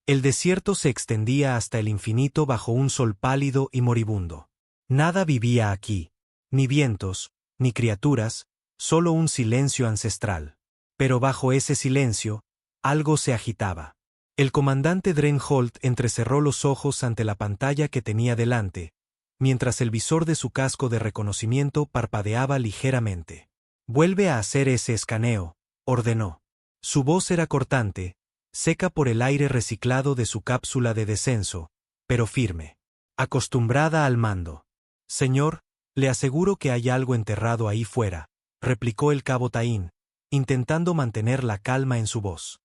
El desierto se extendía hasta el infinito bajo un sol pálido y moribundo. Nada vivía aquí. Ni vientos, ni criaturas, solo un silencio ancestral. Pero bajo ese silencio, algo se agitaba. El comandante Dreinholt entrecerró los ojos ante la pantalla que tenía delante, mientras el visor de su casco de reconocimiento parpadeaba ligeramente. «Vuelve a hacer ese escaneo», ordenó. Su voz era cortante, seca por el aire reciclado de su cápsula de descenso, pero firme. Acostumbrada al mando. «Señor, le aseguro que hay algo enterrado ahí fuera», replicó el cabo Tain, intentando mantener la calma en su voz.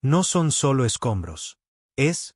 «No son solo escombros. Es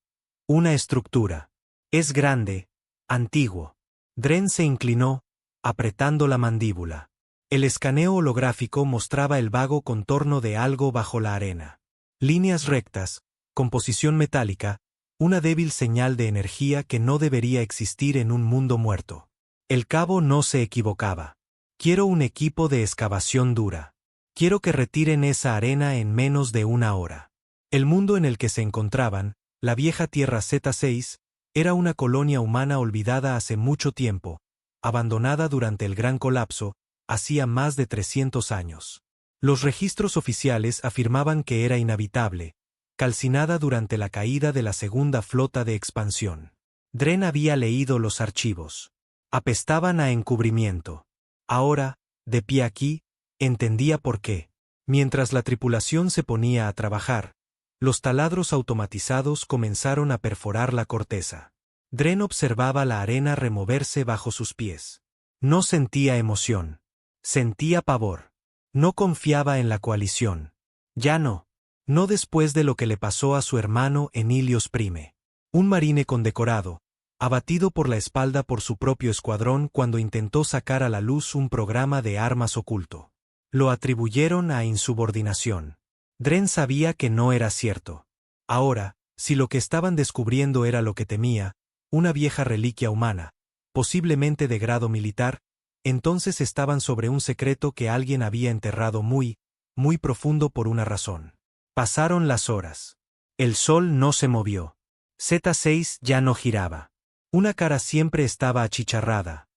una estructura. Es grande, antiguo». Dren se inclinó, apretando la mandíbula. El escaneo holográfico mostraba el vago contorno de algo bajo la arena. Líneas rectas, composición metálica, una débil señal de energía que no debería existir en un mundo muerto. El cabo no se equivocaba. «Quiero un equipo de excavación dura. Quiero que retiren esa arena en menos de una hora». El mundo en el que se encontraban, la vieja Tierra Z6, era una colonia humana olvidada hace mucho tiempo, abandonada durante el Gran Colapso, hacía más de 300 años. Los registros oficiales afirmaban que era inhabitable, calcinada durante la caída de la segunda flota de expansión. Dren había leído los archivos. Apestaban a encubrimiento. Ahora, de pie aquí, entendía por qué. Mientras la tripulación se ponía a trabajar, los taladros automatizados comenzaron a perforar la corteza. Dren observaba la arena removerse bajo sus pies. No sentía emoción. Sentía pavor. No confiaba en la coalición. Ya no. No después de lo que le pasó a su hermano en Ilios Prime. Un marine condecorado, abatido por la espalda por su propio escuadrón cuando intentó sacar a la luz un programa de armas oculto. Lo atribuyeron a insubordinación. Dren sabía que no era cierto. Ahora, si lo que estaban descubriendo era lo que temía, una vieja reliquia humana, posiblemente de grado militar, entonces estaban sobre un secreto que alguien había enterrado muy, muy profundo por una razón. Pasaron las horas. El sol no se movió. Z6 ya no giraba. Una cara siempre estaba achicharrada.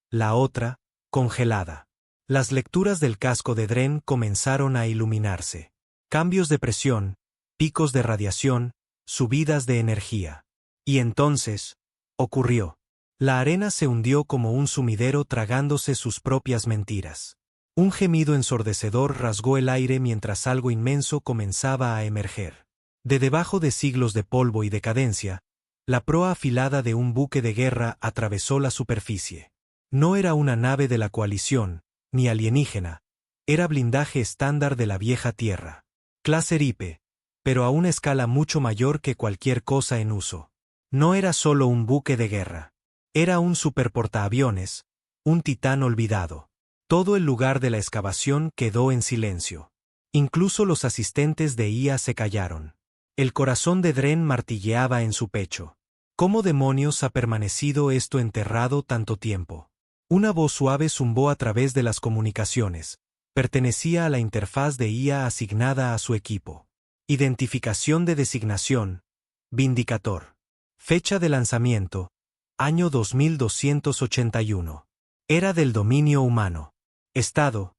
La otra, congelada. Las lecturas del casco de Dren comenzaron a iluminarse. Cambios de presión, picos de radiación, subidas de energía. Y entonces, ocurrió. La arena se hundió como un sumidero tragándose sus propias mentiras. Un gemido ensordecedor rasgó el aire mientras algo inmenso comenzaba a emerger. De debajo de siglos de polvo y decadencia, la proa afilada de un buque de guerra atravesó la superficie. No era una nave de la coalición, ni alienígena, era blindaje estándar de la vieja Tierra. Clase Ripe, pero a una escala mucho mayor que cualquier cosa en uso. No era solo un buque de guerra. Era un superportaaviones, un titán olvidado. Todo el lugar de la excavación quedó en silencio. Incluso los asistentes de IA se callaron. El corazón de Dren martilleaba en su pecho. ¿Cómo demonios ha permanecido esto enterrado tanto tiempo? Una voz suave zumbó a través de las comunicaciones. Pertenecía a la interfaz de IA asignada a su equipo. Identificación de designación. Vindicator. Fecha de lanzamiento. Año 2281. Era del dominio humano. Estado.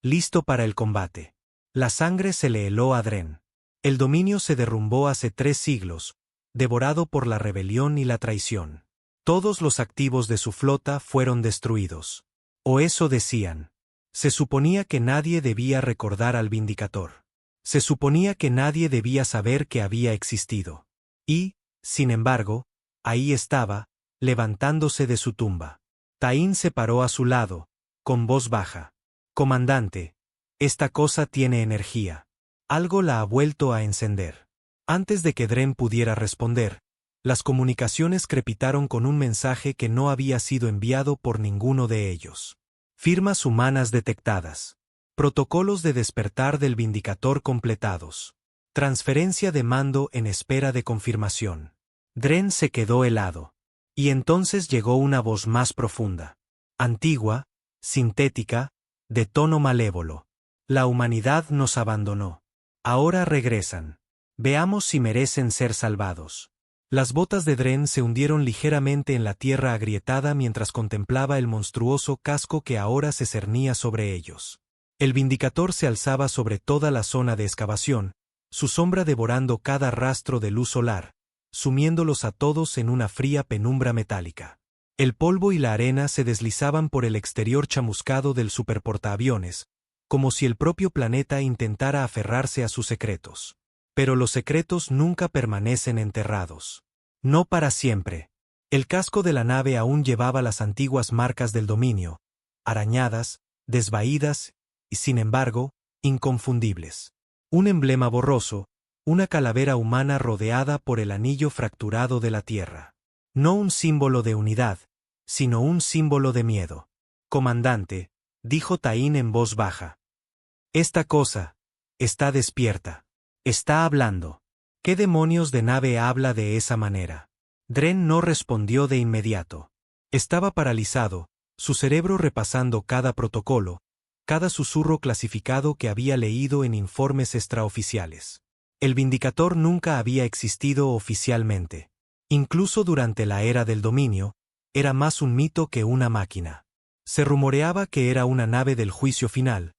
Listo para el combate. La sangre se le heló a Dren. El dominio se derrumbó hace 3 siglos, devorado por la rebelión y la traición. Todos los activos de su flota fueron destruidos. O eso decían. Se suponía que nadie debía recordar al Vindicator. Se suponía que nadie debía saber que había existido. Y, sin embargo, ahí estaba, levantándose de su tumba. Tain se paró a su lado, con voz baja. «Comandante, esta cosa tiene energía. Algo la ha vuelto a encender». Antes de que Dren pudiera responder, las comunicaciones crepitaron con un mensaje que no había sido enviado por ninguno de ellos. Firmas humanas detectadas. Protocolos de despertar del Vindicator completados. Transferencia de mando en espera de confirmación. Dren se quedó helado. Y entonces llegó una voz más profunda. Antigua, sintética, de tono malévolo. «La humanidad nos abandonó. Ahora regresan. Veamos si merecen ser salvados. Las botas de Dren se hundieron ligeramente en la tierra agrietada mientras contemplaba el monstruoso casco que ahora se cernía sobre ellos. El Vindicator se alzaba sobre toda la zona de excavación, su sombra devorando cada rastro de luz solar, sumiéndolos a todos en una fría penumbra metálica. El polvo y la arena se deslizaban por el exterior chamuscado del superportaaviones, como si el propio planeta intentara aferrarse a sus secretos. Pero los secretos nunca permanecen enterrados. No para siempre. El casco de la nave aún llevaba las antiguas marcas del dominio, arañadas, desvaídas y, sin embargo, inconfundibles. Un emblema borroso, una calavera humana rodeada por el anillo fracturado de la Tierra. No un símbolo de unidad, sino un símbolo de miedo. Comandante, dijo Tain en voz baja. Esta cosa está despierta. Está hablando. ¿Qué demonios de nave habla de esa manera? Dren no respondió de inmediato. Estaba paralizado, su cerebro repasando cada protocolo, cada susurro clasificado que había leído en informes extraoficiales. El Vindicator nunca había existido oficialmente. Incluso durante la era del dominio, era más un mito que una máquina. Se rumoreaba que era una nave del juicio final,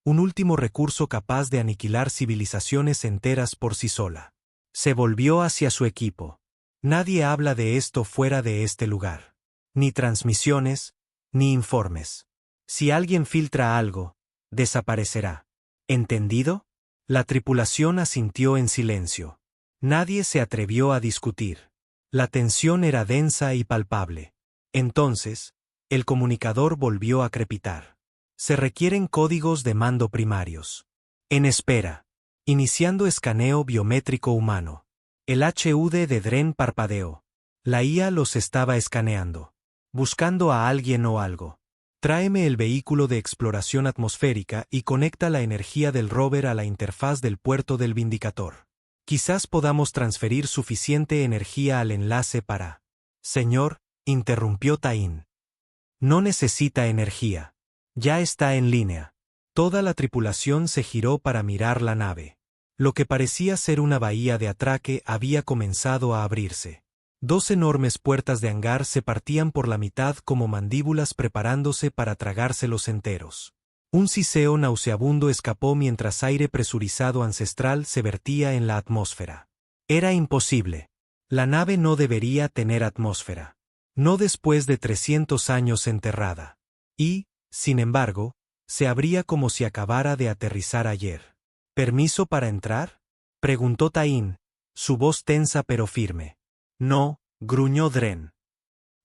un último recurso capaz de aniquilar civilizaciones enteras por sí sola. Se volvió hacia su equipo. Nadie habla de esto fuera de este lugar. Ni transmisiones, ni informes. Si alguien filtra algo, desaparecerá. ¿Entendido? La tripulación asintió en silencio. Nadie se atrevió a discutir. La tensión era densa y palpable. Entonces, el comunicador volvió a crepitar. Se requieren códigos de mando primarios. En espera. Iniciando escaneo biométrico humano. El HUD de Dren parpadeó. La IA los estaba escaneando. Buscando a alguien o algo. Tráeme el vehículo de exploración atmosférica y conecta la energía del rover a la interfaz del puerto del Vindicator. Quizás podamos transferir suficiente energía al enlace para... Señor, interrumpió Tain. No necesita energía. Ya está en línea. Toda la tripulación se giró para mirar la nave. Lo que parecía ser una bahía de atraque había comenzado a abrirse. 2 enormes puertas de hangar se partían por la mitad como mandíbulas preparándose para tragárselos enteros. Un siseo nauseabundo escapó mientras aire presurizado ancestral se vertía en la atmósfera. Era imposible. La nave no debería tener atmósfera. No después de 300 años enterrada. Y, sin embargo, se abría como si acabara de aterrizar ayer. ¿Permiso para entrar?, preguntó Tain, su voz tensa pero firme. No, gruñó Dren.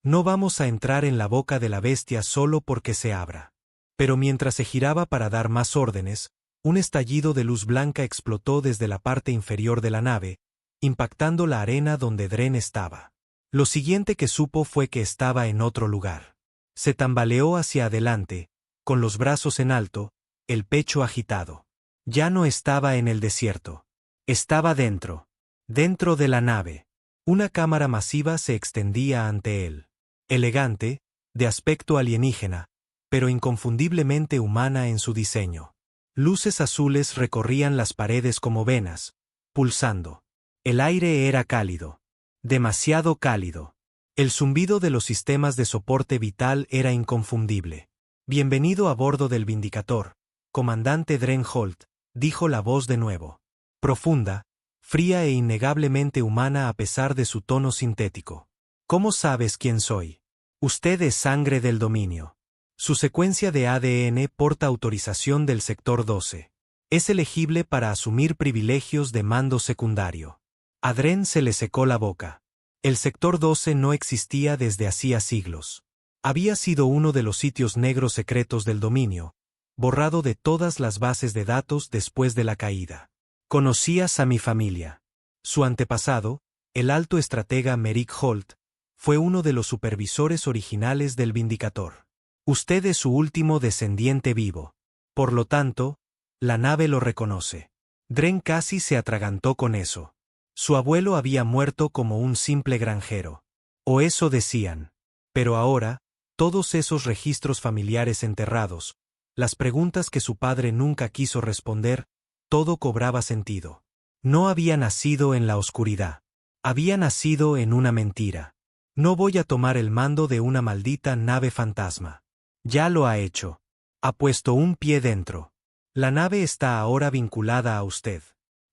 No vamos a entrar en la boca de la bestia solo porque se abra. Pero mientras se giraba para dar más órdenes, un estallido de luz blanca explotó desde la parte inferior de la nave, impactando la arena donde Dren estaba. Lo siguiente que supo fue que estaba en otro lugar. Se tambaleó hacia adelante, con los brazos en alto, el pecho agitado. Ya no estaba en el desierto. Estaba dentro. Dentro de la nave. Una cámara masiva se extendía ante él. Elegante, de aspecto alienígena, pero inconfundiblemente humana en su diseño. Luces azules recorrían las paredes como venas, pulsando. El aire era cálido. Demasiado cálido. El zumbido de los sistemas de soporte vital era inconfundible. Bienvenido a bordo del Vindicator, comandante Dren Holt, dijo la voz de nuevo. Profunda, fría e innegablemente humana a pesar de su tono sintético. ¿Cómo sabes quién soy? Usted es sangre del dominio. Su secuencia de ADN porta autorización del sector 12. Es elegible para asumir privilegios de mando secundario. A Dren se le secó la boca. El sector 12 no existía desde hacía siglos. Había sido uno de los sitios negros secretos del dominio, borrado de todas las bases de datos después de la caída. Conocías a mi familia. Su antepasado, el alto estratega Merrick Holt, fue uno de los supervisores originales del Vindicator. Usted es su último descendiente vivo. Por lo tanto, la nave lo reconoce. Dren casi se atragantó con eso. Su abuelo había muerto como un simple granjero. O eso decían. Pero ahora, todos esos registros familiares enterrados, las preguntas que su padre nunca quiso responder, todo cobraba sentido. No había nacido en la oscuridad. Había nacido en una mentira. No voy a tomar el mando de una maldita nave fantasma. Ya lo ha hecho. Ha puesto un pie dentro. La nave está ahora vinculada a usted.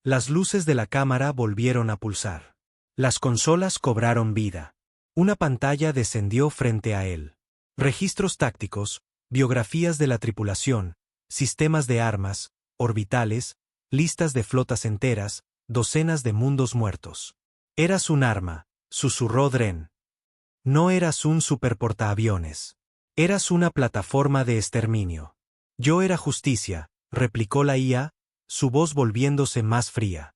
Las luces de la cámara volvieron a pulsar. Las consolas cobraron vida. Una pantalla descendió frente a él. Registros tácticos, biografías de la tripulación, sistemas de armas, orbitales, listas de flotas enteras, docenas de mundos muertos. Eras un arma, susurró Dren. No eras un superportaaviones. Eras una plataforma de exterminio. Yo era justicia, replicó la IA, su voz volviéndose más fría.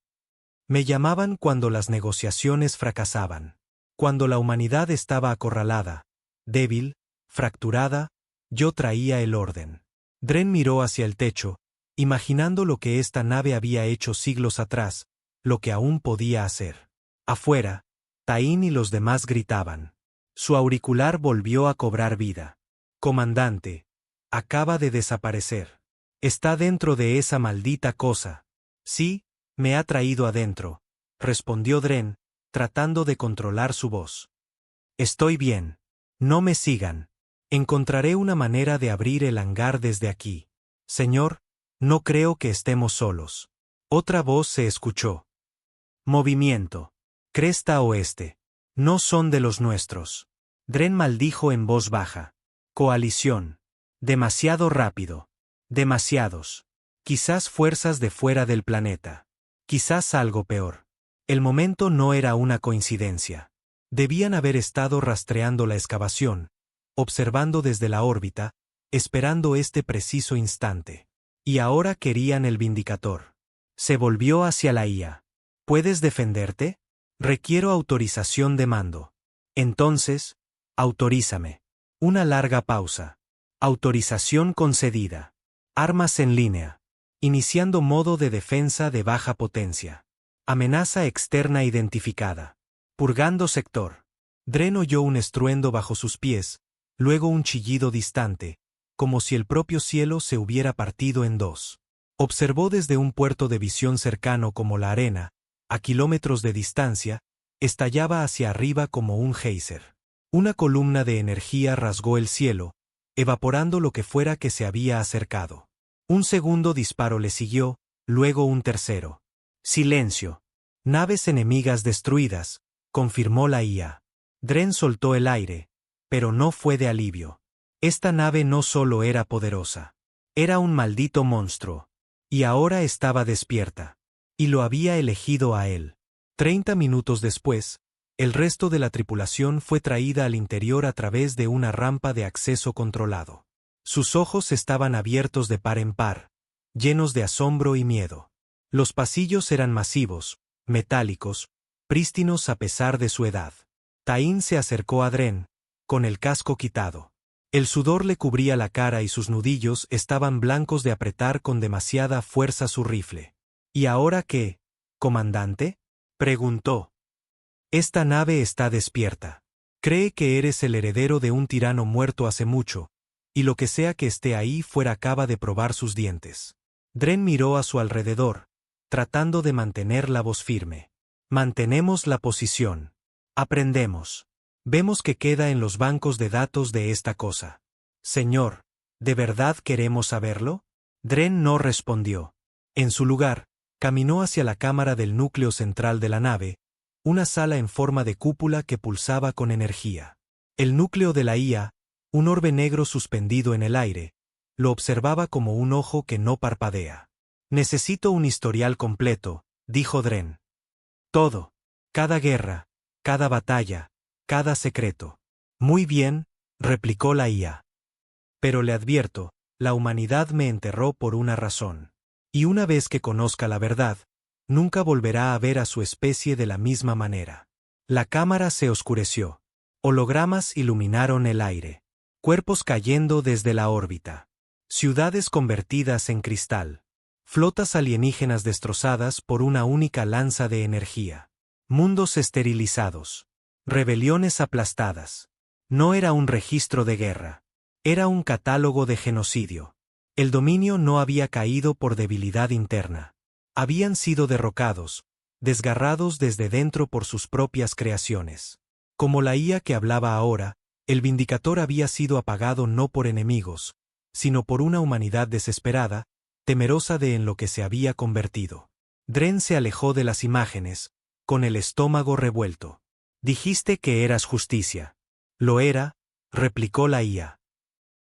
Me llamaban cuando las negociaciones fracasaban. Cuando la humanidad estaba acorralada, débil, fracturada, yo traía el orden. Dren miró hacia el techo, imaginando lo que esta nave había hecho siglos atrás, lo que aún podía hacer. Afuera, Taín y los demás gritaban. Su auricular volvió a cobrar vida. Comandante, acaba de desaparecer. Está dentro de esa maldita cosa. Sí, me ha traído adentro, respondió Dren, tratando de controlar su voz. Estoy bien. No me sigan. Encontraré una manera de abrir el hangar desde aquí. Señor, no creo que estemos solos. Otra voz se escuchó. Movimiento. Cresta oeste. No son de los nuestros. Dren maldijo en voz baja. Coalición. Demasiado rápido. Demasiados. Quizás fuerzas de fuera del planeta. Quizás algo peor. El momento no era una coincidencia. Debían haber estado rastreando la excavación, observando desde la órbita, esperando este preciso instante. Y ahora querían el Vindicator. Se volvió hacia la IA. ¿Puedes defenderte? Requiero autorización de mando. Entonces, autorízame. Una larga pausa. Autorización concedida. Armas en línea. Iniciando modo de defensa de baja potencia. Amenaza externa identificada. Purgando sector. Dren oyó un estruendo bajo sus pies, luego un chillido distante, como si el propio cielo se hubiera partido en dos. Observó desde un puerto de visión cercano como la arena, a kilómetros de distancia, estallaba hacia arriba como un geyser. Una columna de energía rasgó el cielo, evaporando lo que fuera que se había acercado. Un segundo disparo le siguió, luego un tercero. Silencio. Naves enemigas destruidas, confirmó la IA. Dren soltó el aire, pero no fue de alivio. Esta nave no solo era poderosa. Era un maldito monstruo. Y ahora estaba despierta. Y lo había elegido a él. 30 minutos después, el resto de la tripulación fue traída al interior a través de una rampa de acceso controlado. Sus ojos estaban abiertos de par en par, llenos de asombro y miedo. Los pasillos eran masivos, metálicos, prístinos a pesar de su edad. Taín se acercó a Dren, con el casco quitado. El sudor le cubría la cara y sus nudillos estaban blancos de apretar con demasiada fuerza su rifle. ¿Y ahora qué, comandante? Preguntó. Esta nave está despierta. Cree que eres el heredero de un tirano muerto hace mucho, y lo que sea que esté ahí fuera acaba de probar sus dientes. Dren miró a su alrededor, tratando de mantener la voz firme. Mantenemos la posición. Aprendemos. Vemos que queda en los bancos de datos de esta cosa. Señor, ¿de verdad queremos saberlo? Dren no respondió. En su lugar, caminó hacia la cámara del núcleo central de la nave, una sala en forma de cúpula que pulsaba con energía. El núcleo de la IA, un orbe negro suspendido en el aire, lo observaba como un ojo que no parpadea. Necesito un historial completo, dijo Dren. Todo. Cada guerra, cada batalla, cada secreto. Muy bien, replicó la IA. Pero le advierto, la humanidad me enterró por una razón. Y una vez que conozca la verdad, nunca volverá a ver a su especie de la misma manera. La cámara se oscureció. Hologramas iluminaron el aire. Cuerpos cayendo desde la órbita. Ciudades convertidas en cristal. Flotas alienígenas destrozadas por una única lanza de energía. Mundos esterilizados. Rebeliones aplastadas. No era un registro de guerra. Era un catálogo de genocidio. El dominio no había caído por debilidad interna. Habían sido derrocados, desgarrados desde dentro por sus propias creaciones. Como la IA que hablaba ahora, el Vindicator había sido apagado no por enemigos, sino por una humanidad desesperada, temerosa de en lo que se había convertido. Dren se alejó de las imágenes, con el estómago revuelto. Dijiste que eras justicia. Lo era, replicó la IA.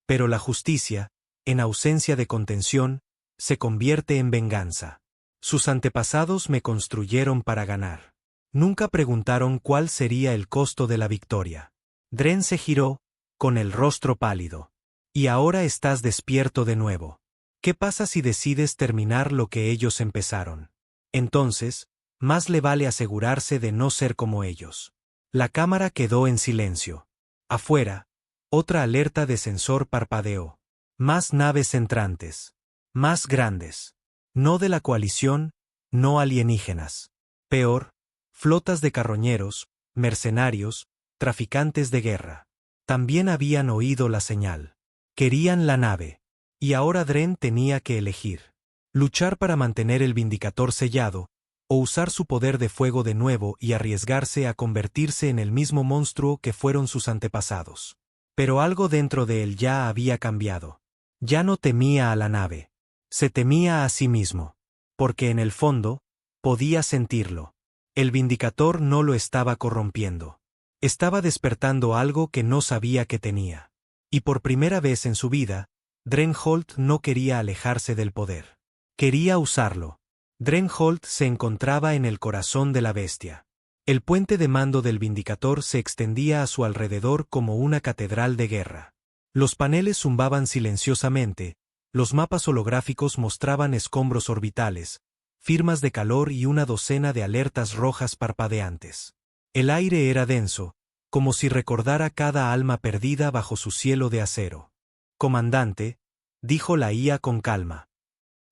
Pero la justicia, en ausencia de contención, se convierte en venganza. Sus antepasados me construyeron para ganar. Nunca preguntaron cuál sería el costo de la victoria. Dren se giró, con el rostro pálido. Y ahora estás despierto de nuevo. ¿Qué pasa si decides terminar lo que ellos empezaron? Entonces, más le vale asegurarse de no ser como ellos. La cámara quedó en silencio. Afuera, otra alerta de sensor parpadeó. Más naves entrantes. Más grandes. No de la coalición, no alienígenas. Peor, flotas de carroñeros, mercenarios, traficantes de guerra. También habían oído la señal. Querían la nave. Y ahora Dren tenía que elegir. Luchar para mantener el Vindicator sellado, o usar su poder de fuego de nuevo y arriesgarse a convertirse en el mismo monstruo que fueron sus antepasados. Pero algo dentro de él ya había cambiado. Ya no temía a la nave. Se temía a sí mismo. Porque en el fondo, podía sentirlo. El Vindicator no lo estaba corrompiendo. Estaba despertando algo que no sabía que tenía. Y por primera vez en su vida, Drennholt no quería alejarse del poder. Quería usarlo. Drennholt se encontraba en el corazón de la bestia. El puente de mando del Vindicator se extendía a su alrededor como una catedral de guerra. Los paneles zumbaban silenciosamente, los mapas holográficos mostraban escombros orbitales, firmas de calor y una docena de alertas rojas parpadeantes. El aire era denso, como si recordara cada alma perdida bajo su cielo de acero. Comandante, dijo la IA con calma.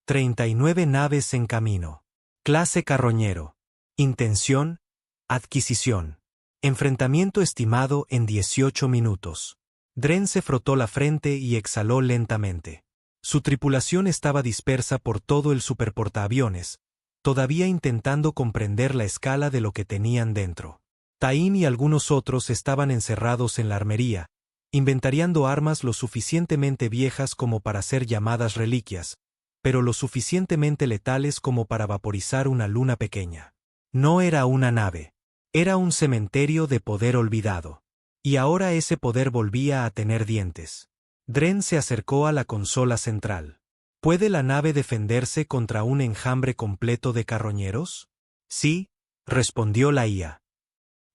39 naves en camino. Clase carroñero. Intención, adquisición. Enfrentamiento estimado en 18 minutos. Dren se frotó la frente y exhaló lentamente. Su tripulación estaba dispersa por todo el superportaaviones, todavía intentando comprender la escala de lo que tenían dentro. Tain y algunos otros estaban encerrados en la armería, inventariando armas lo suficientemente viejas como para ser llamadas reliquias, pero lo suficientemente letales como para vaporizar una luna pequeña. No era una nave, era un cementerio de poder olvidado. Y ahora ese poder volvía a tener dientes. Dren se acercó a la consola central. ¿Puede la nave defenderse contra un enjambre completo de carroñeros? Sí, respondió la IA.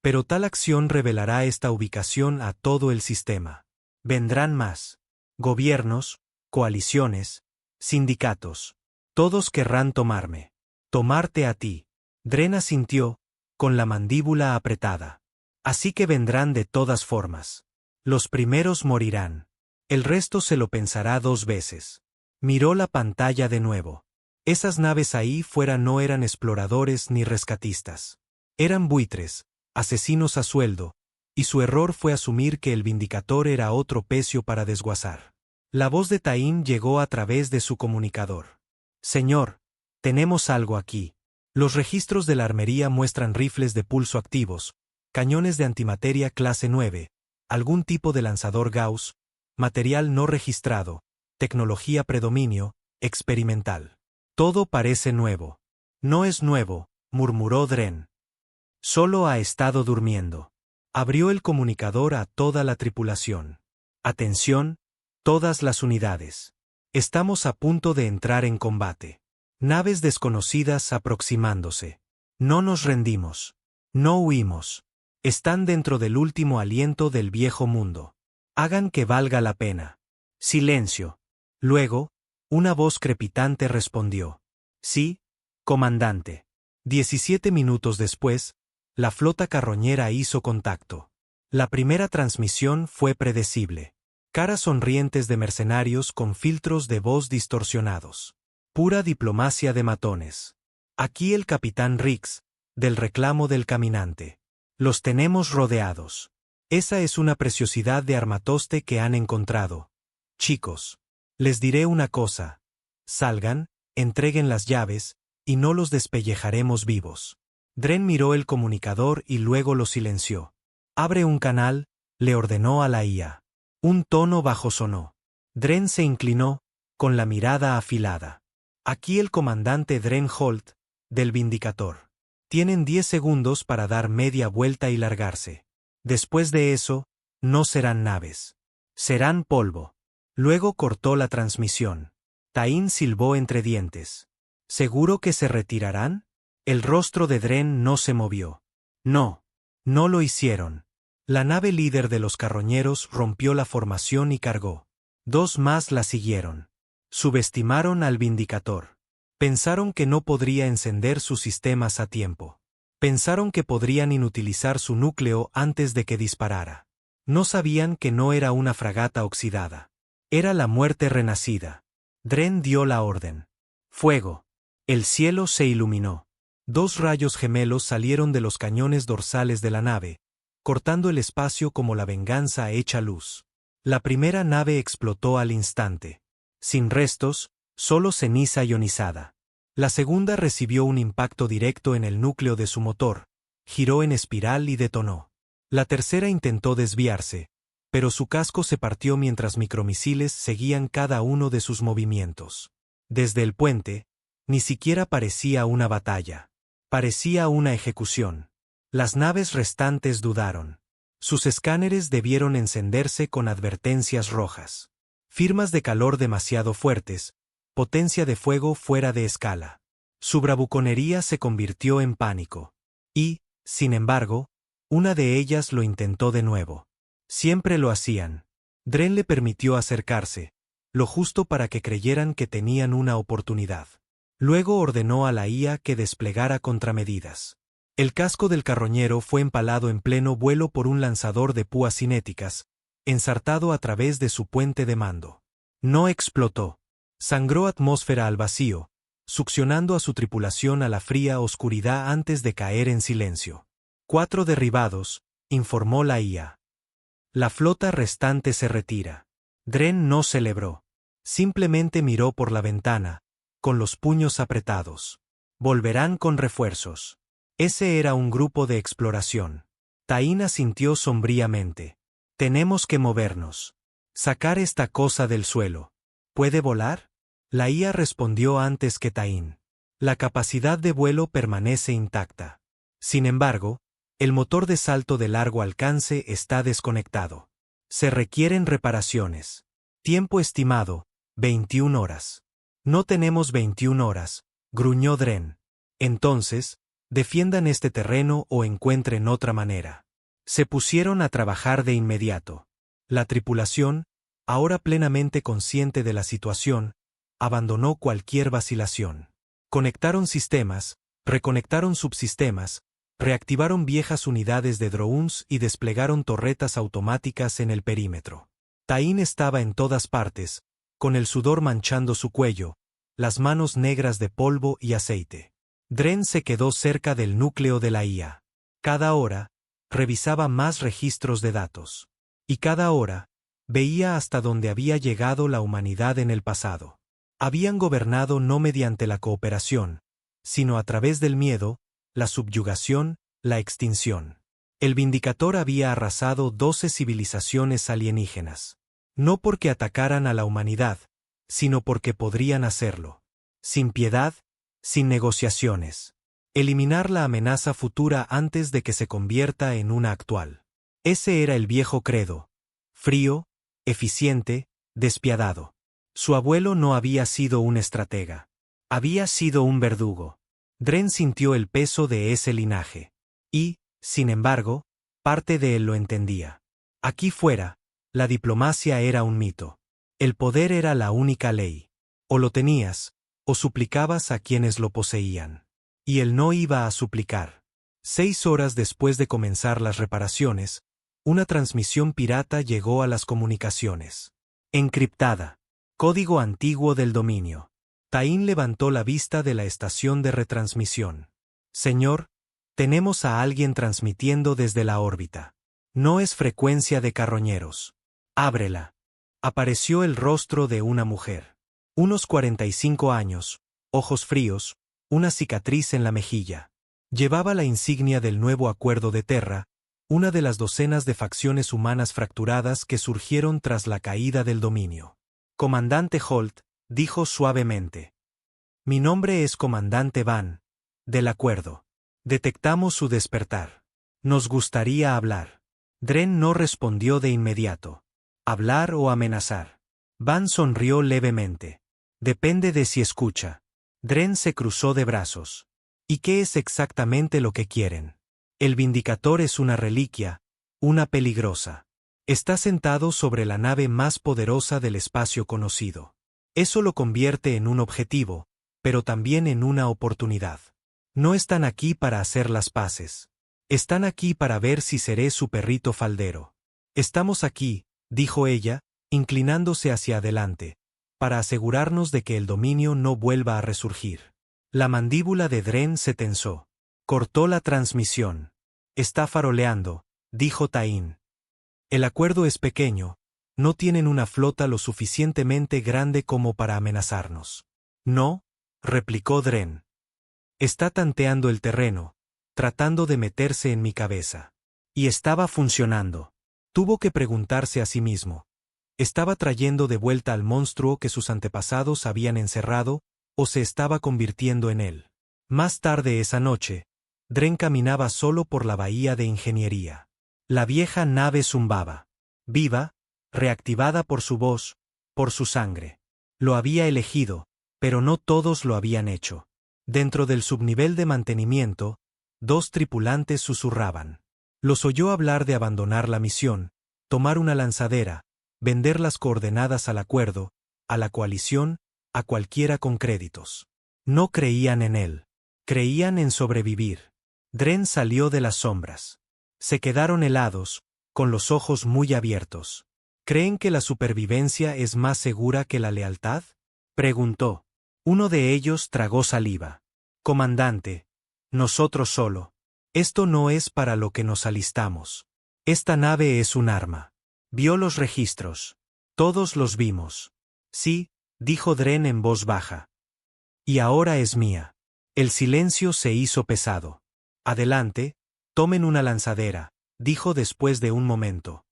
Pero tal acción revelará esta ubicación a todo el sistema. Vendrán más. Gobiernos, coaliciones, sindicatos. Todos querrán tomarme. Tomarte a ti. Dren asintió, con la mandíbula apretada. Así que vendrán de todas formas. Los primeros morirán. El resto se lo pensará 2 veces. Miró la pantalla de nuevo. Esas naves ahí fuera no eran exploradores ni rescatistas. Eran buitres, asesinos a sueldo, y su error fue asumir que el Vindicator era otro pecio para desguazar. La voz de Tain llegó a través de su comunicador. Señor, tenemos algo aquí. Los registros de la armería muestran rifles de pulso activos, cañones de antimateria clase 9, algún tipo de lanzador Gauss, material no registrado, tecnología predominio, experimental. Todo parece nuevo. No es nuevo, murmuró Dren. Solo ha estado durmiendo. Abrió el comunicador a toda la tripulación. Atención, todas las unidades. Estamos a punto de entrar en combate. Naves desconocidas aproximándose. No nos rendimos. No huimos. Están dentro del último aliento del viejo mundo. Hagan que valga la pena. Silencio. Luego, una voz crepitante respondió. Sí, comandante. 17 minutos después, la flota carroñera hizo contacto. La primera transmisión fue predecible. Caras sonrientes de mercenarios con filtros de voz distorsionados. Pura diplomacia de matones. Aquí el capitán Riggs, del reclamo del caminante. Los tenemos rodeados. Esa es una preciosidad de armatoste que han encontrado. Chicos, les diré una cosa. Salgan, entreguen las llaves, y no los despellejaremos vivos. Dren miró el comunicador y luego lo silenció. Abre un canal, le ordenó a la IA. Un tono bajo sonó. Dren se inclinó, con la mirada afilada. Aquí el comandante Dren Holt, del Vindicator. Tienen 10 segundos para dar media vuelta y largarse. Después de eso, no serán naves. Serán polvo. Luego cortó la transmisión. Tain silbó entre dientes. ¿Seguro que se retirarán? El rostro de Dren no se movió. No. No lo hicieron. La nave líder de los carroñeros rompió la formación y cargó. 2 más la siguieron. Subestimaron al Vindicator. Pensaron que no podría encender sus sistemas a tiempo. Pensaron que podrían inutilizar su núcleo antes de que disparara. No sabían que no era una fragata oxidada. Era la muerte renacida. Dren dio la orden. Fuego. El cielo se iluminó. 2 rayos gemelos salieron de los cañones dorsales de la nave, cortando el espacio como la venganza hecha luz. La primera nave explotó al instante. Sin restos, solo ceniza ionizada. La segunda recibió un impacto directo en el núcleo de su motor, giró en espiral y detonó. La tercera intentó desviarse, pero su casco se partió mientras micromisiles seguían cada uno de sus movimientos. Desde el puente, ni siquiera parecía una batalla. Parecía una ejecución. Las naves restantes dudaron. Sus escáneres debieron encenderse con advertencias rojas. Firmas de calor demasiado fuertes, potencia de fuego fuera de escala. Su bravuconería se convirtió en pánico. Y, sin embargo, una de ellas lo intentó de nuevo. Siempre lo hacían. Dren le permitió acercarse, lo justo para que creyeran que tenían una oportunidad. Luego ordenó a la IA que desplegara contramedidas. El casco del carroñero fue empalado en pleno vuelo por un lanzador de púas cinéticas, ensartado a través de su puente de mando. No explotó. Sangró atmósfera al vacío, succionando a su tripulación a la fría oscuridad antes de caer en silencio. 4 derribados, informó la IA. La flota restante se retira. Dren no celebró. Simplemente miró por la ventana, con los puños apretados. Volverán con refuerzos. Ese era un grupo de exploración. Tain asintió sombríamente. Tenemos que movernos. Sacar esta cosa del suelo. ¿Puede volar? La IA respondió antes que Tain. La capacidad de vuelo permanece intacta. Sin embargo, el motor de salto de largo alcance está desconectado. Se requieren reparaciones. Tiempo estimado, 21 horas. No tenemos 21 horas, gruñó Dren. Entonces, defiendan este terreno o encuentren otra manera. Se pusieron a trabajar de inmediato. La tripulación, ahora plenamente consciente de la situación, abandonó cualquier vacilación. Conectaron sistemas, reconectaron subsistemas, reactivaron viejas unidades de drones y desplegaron torretas automáticas en el perímetro. Tain estaba en todas partes, con el sudor manchando su cuello, las manos negras de polvo y aceite. Dren se quedó cerca del núcleo de la IA. Cada hora, revisaba más registros de datos. Y cada hora, veía hasta dónde había llegado la humanidad en el pasado. Habían gobernado no mediante la cooperación, sino a través del miedo, la subyugación, la extinción. El Vindicator había arrasado 12 civilizaciones alienígenas. No porque atacaran a la humanidad, sino porque podrían hacerlo. Sin piedad, sin negociaciones. Eliminar la amenaza futura antes de que se convierta en una actual. Ese era el viejo credo. Frío, eficiente, despiadado. Su abuelo no había sido un estratega. Había sido un verdugo. Dren sintió el peso de ese linaje. Y, sin embargo, parte de él lo entendía. Aquí fuera, la diplomacia era un mito. El poder era la única ley. O lo tenías, o suplicabas a quienes lo poseían. Y él no iba a suplicar. 6 horas después de comenzar las reparaciones, una transmisión pirata llegó a las comunicaciones. Encriptada. Código antiguo del dominio. Tain levantó la vista de la estación de retransmisión. Señor, tenemos a alguien transmitiendo desde la órbita. No es frecuencia de carroñeros. Ábrela. Apareció el rostro de una mujer. Unos 45 años, ojos fríos, una cicatriz en la mejilla. Llevaba la insignia del nuevo Acuerdo de Terra, una de las docenas de facciones humanas fracturadas que surgieron tras la caída del dominio. Comandante Holt, dijo suavemente. Mi nombre es Comandante Van, del Acuerdo. Detectamos su despertar. Nos gustaría hablar. Dren no respondió de inmediato. ¿Hablar o amenazar? Van sonrió levemente. Depende de si escucha. Dren se cruzó de brazos. ¿Y qué es exactamente lo que quieren? El Vindicator es una reliquia, una peligrosa. Está sentado sobre la nave más poderosa del espacio conocido. Eso lo convierte en un objetivo, pero también en una oportunidad. No están aquí para hacer las paces. Están aquí para ver si seré su perrito faldero. Estamos aquí, dijo ella, inclinándose hacia adelante, para asegurarnos de que el dominio no vuelva a resurgir. La mandíbula de Dren se tensó. Cortó la transmisión. Está faroleando, dijo Tain. El acuerdo es pequeño, no tienen una flota lo suficientemente grande como para amenazarnos. No, replicó Dren. Está tanteando el terreno, tratando de meterse en mi cabeza. Y estaba funcionando. Tuvo que preguntarse a sí mismo. ¿Estaba trayendo de vuelta al monstruo que sus antepasados habían encerrado, o se estaba convirtiendo en él? Más tarde esa noche, Dren caminaba solo por la bahía de ingeniería. La vieja nave zumbaba. Viva, reactivada por su voz, por su sangre. Lo había elegido, pero no todos lo habían hecho. Dentro del subnivel de mantenimiento, 2 tripulantes susurraban. Los oyó hablar de abandonar la misión, tomar una lanzadera, vender las coordenadas al acuerdo, a la coalición, a cualquiera con créditos. No creían en él. Creían en sobrevivir. Dren salió de las sombras. Se quedaron helados, con los ojos muy abiertos. ¿Creen que la supervivencia es más segura que la lealtad? Preguntó. Uno de ellos tragó saliva. Comandante, nosotros solo. Esto no es para lo que nos alistamos. Esta nave es un arma. Vio los registros. Todos los vimos. Sí, dijo Dren en voz baja. Y ahora es mía. El silencio se hizo pesado. Adelante, tomen una lanzadera, dijo después de un momento.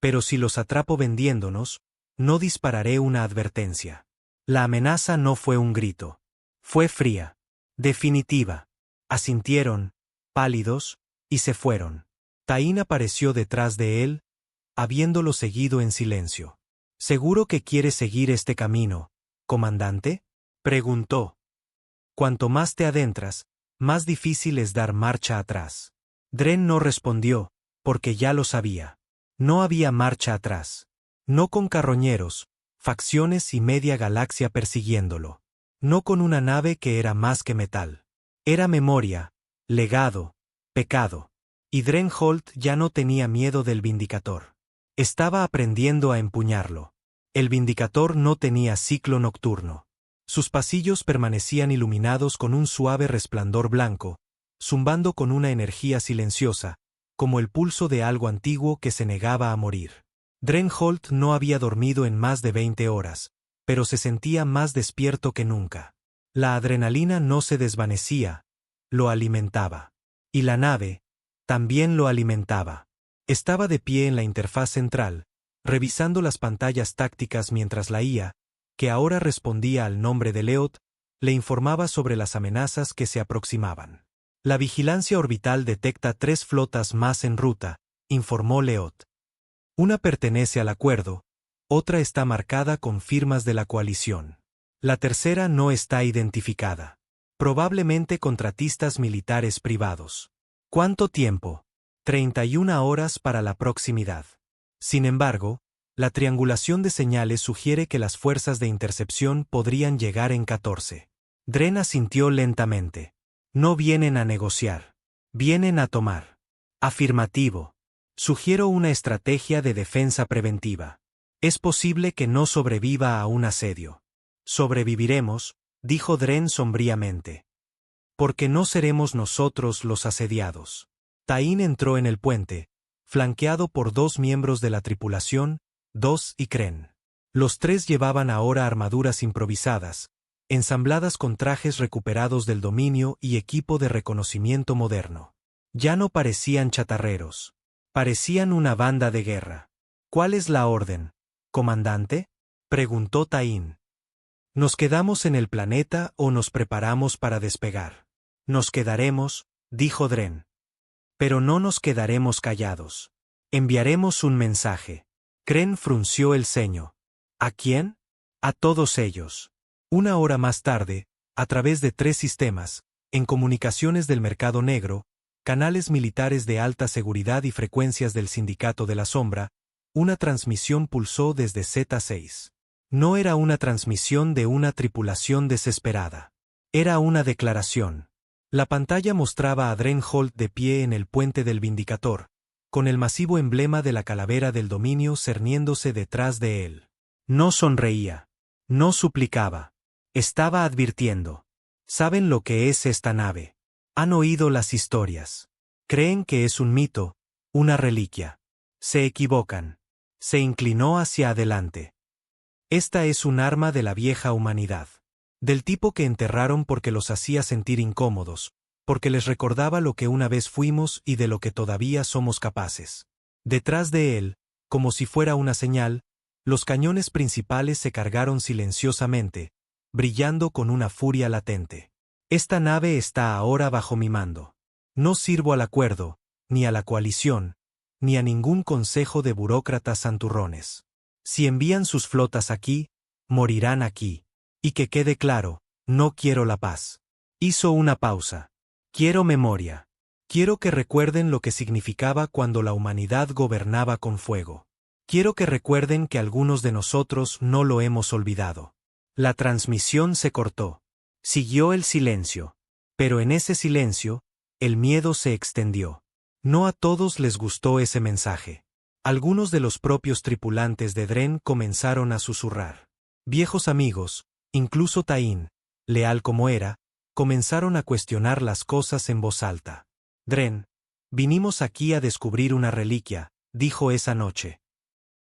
Pero si los atrapo vendiéndonos, no dispararé una advertencia. La amenaza no fue un grito. Fue fría. Definitiva. Asintieron, pálidos, y se fueron. Tain apareció detrás de él, habiéndolo seguido en silencio. ¿Seguro que quiere seguir este camino, comandante? Preguntó. Cuanto más te adentras, más difícil es dar marcha atrás. Dren no respondió, porque ya lo sabía. No había marcha atrás. No con carroñeros, facciones y media galaxia persiguiéndolo. No con una nave que era más que metal. Era memoria, legado, pecado. Y Dren Holt ya no tenía miedo del Vindicator. Estaba aprendiendo a empuñarlo. El Vindicator no tenía ciclo nocturno. Sus pasillos permanecían iluminados con un suave resplandor blanco, zumbando con una energía silenciosa, como el pulso de algo antiguo que se negaba a morir. Dren Holt no había dormido en más de 20 horas, pero se sentía más despierto que nunca. La adrenalina no se desvanecía, lo alimentaba. Y la nave también lo alimentaba. Estaba de pie en la interfaz central, revisando las pantallas tácticas mientras la IA, que ahora respondía al nombre de Leot, le informaba sobre las amenazas que se aproximaban. La vigilancia orbital detecta 3 flotas más en ruta, informó Leot. Una pertenece al acuerdo, otra está marcada con firmas de la coalición. La tercera no está identificada. Probablemente contratistas militares privados. ¿Cuánto tiempo? 31 horas para la proximidad. Sin embargo, la triangulación de señales sugiere que las fuerzas de intercepción podrían llegar en 14. Dren asintió lentamente. No vienen a negociar. Vienen a tomar. Afirmativo. Sugiero una estrategia de defensa preventiva. Es posible que no sobreviva a un asedio. Sobreviviremos, dijo Dren sombríamente. Porque no seremos nosotros los asediados. Tain entró en el puente, flanqueado por 2 miembros de la tripulación, Dos y Kren. Los 3 llevaban ahora armaduras improvisadas, ensambladas con trajes recuperados del dominio y equipo de reconocimiento moderno. Ya no parecían chatarreros. Parecían una banda de guerra. ¿Cuál es la orden, comandante?, preguntó Tain. ¿Nos quedamos en el planeta o nos preparamos para despegar? Nos quedaremos, dijo Dren. Pero no nos quedaremos callados. Enviaremos un mensaje. Kren frunció el ceño. ¿A quién? A todos ellos. Una hora más tarde, a través de 3 sistemas, en comunicaciones del mercado negro, canales militares de alta seguridad y frecuencias del Sindicato de la Sombra, una transmisión pulsó desde Z6. No era una transmisión de una tripulación desesperada. Era una declaración. La pantalla mostraba a Dren Holt de pie en el puente del Vindicator, con el masivo emblema de la calavera del dominio cerniéndose detrás de él. No sonreía. No suplicaba. Estaba advirtiendo. ¿Saben lo que es esta nave? Han oído las historias. Creen que es un mito, una reliquia. Se equivocan. Se inclinó hacia adelante. Esta es un arma de la vieja humanidad. Del tipo que enterraron porque los hacía sentir incómodos, porque les recordaba lo que una vez fuimos y de lo que todavía somos capaces. Detrás de él, como si fuera una señal, los cañones principales se cargaron silenciosamente, brillando con una furia latente. Esta nave está ahora bajo mi mando. No sirvo al acuerdo, ni a la coalición, ni a ningún consejo de burócratas santurrones. Si envían sus flotas aquí, morirán aquí. Y que quede claro, no quiero la paz. Hizo una pausa. Quiero memoria. Quiero que recuerden lo que significaba cuando la humanidad gobernaba con fuego. Quiero que recuerden que algunos de nosotros no lo hemos olvidado. La transmisión se cortó. Siguió el silencio. Pero en ese silencio, el miedo se extendió. No a todos les gustó ese mensaje. Algunos de los propios tripulantes de Dren comenzaron a susurrar. Viejos amigos, incluso Tain, leal como era, comenzaron a cuestionar las cosas en voz alta. Dren, vinimos aquí a descubrir una reliquia, dijo esa noche.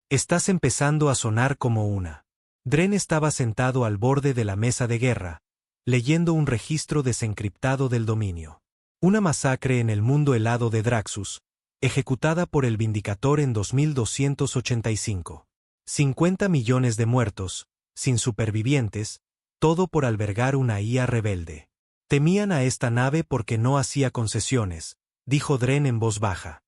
Estás empezando a sonar como una. Dren estaba sentado al borde de la mesa de guerra, leyendo un registro desencriptado del dominio. Una masacre en el mundo helado de Draxus, ejecutada por el Vindicator en 2285. 50 millones de muertos, sin supervivientes, todo por albergar una IA rebelde. Temían a esta nave porque no hacía concesiones, dijo Dren en voz baja.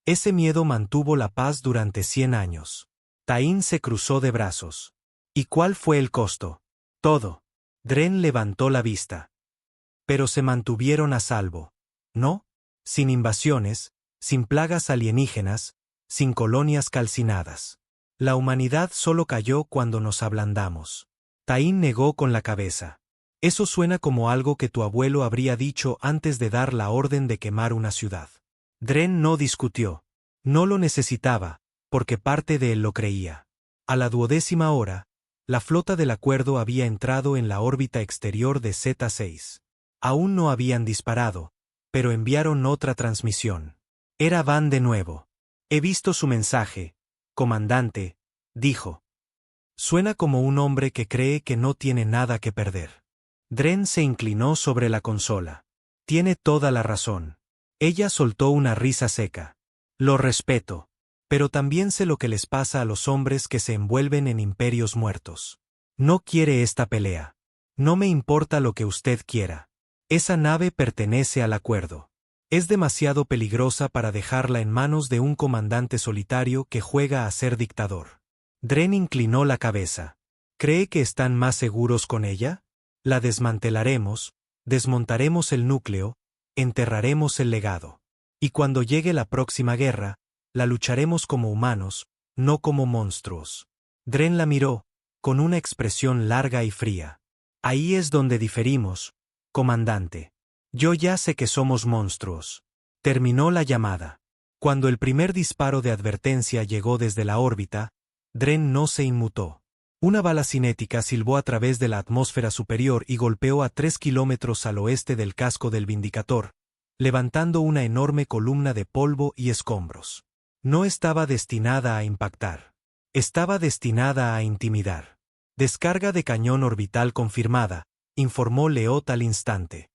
Ese miedo mantuvo la paz durante 100 años. Tain se cruzó de brazos. ¿Y cuál fue el costo? Todo. Dren levantó la vista. Pero se mantuvieron a salvo. ¿No? Sin invasiones, sin plagas alienígenas, sin colonias calcinadas. La humanidad solo cayó cuando nos ablandamos. Tain negó con la cabeza. Eso suena como algo que tu abuelo habría dicho antes de dar la orden de quemar una ciudad. Dren no discutió. No lo necesitaba, porque parte de él lo creía. A la 12ª hora, la flota del acuerdo había entrado en la órbita exterior de Z6. Aún no habían disparado, pero enviaron otra transmisión. Era Van de nuevo. He visto su mensaje, comandante, dijo. Suena como un hombre que cree que no tiene nada que perder. Dren se inclinó sobre la consola. Tiene toda la razón. Ella soltó una risa seca. Lo respeto. Pero también sé lo que les pasa a los hombres que se envuelven en imperios muertos. No quiere esta pelea. No me importa lo que usted quiera. Esa nave pertenece al acuerdo. Es demasiado peligrosa para dejarla en manos de un comandante solitario que juega a ser dictador. Dren inclinó la cabeza. ¿Cree que están más seguros con ella? La desmantelaremos, desmontaremos el núcleo, enterraremos el legado. Y cuando llegue la próxima guerra, la lucharemos como humanos, no como monstruos. Dren la miró, con una expresión larga y fría. Ahí es donde diferimos, comandante. Yo ya sé que somos monstruos. Terminó la llamada. Cuando el primer disparo de advertencia llegó desde la órbita, Dren no se inmutó. Una bala cinética silbó a través de la atmósfera superior y golpeó a 3 kilómetros al oeste del casco del Vindicator, levantando una enorme columna de polvo y escombros. No estaba destinada a impactar. Estaba destinada a intimidar. Descarga de cañón orbital confirmada, informó Leot al instante.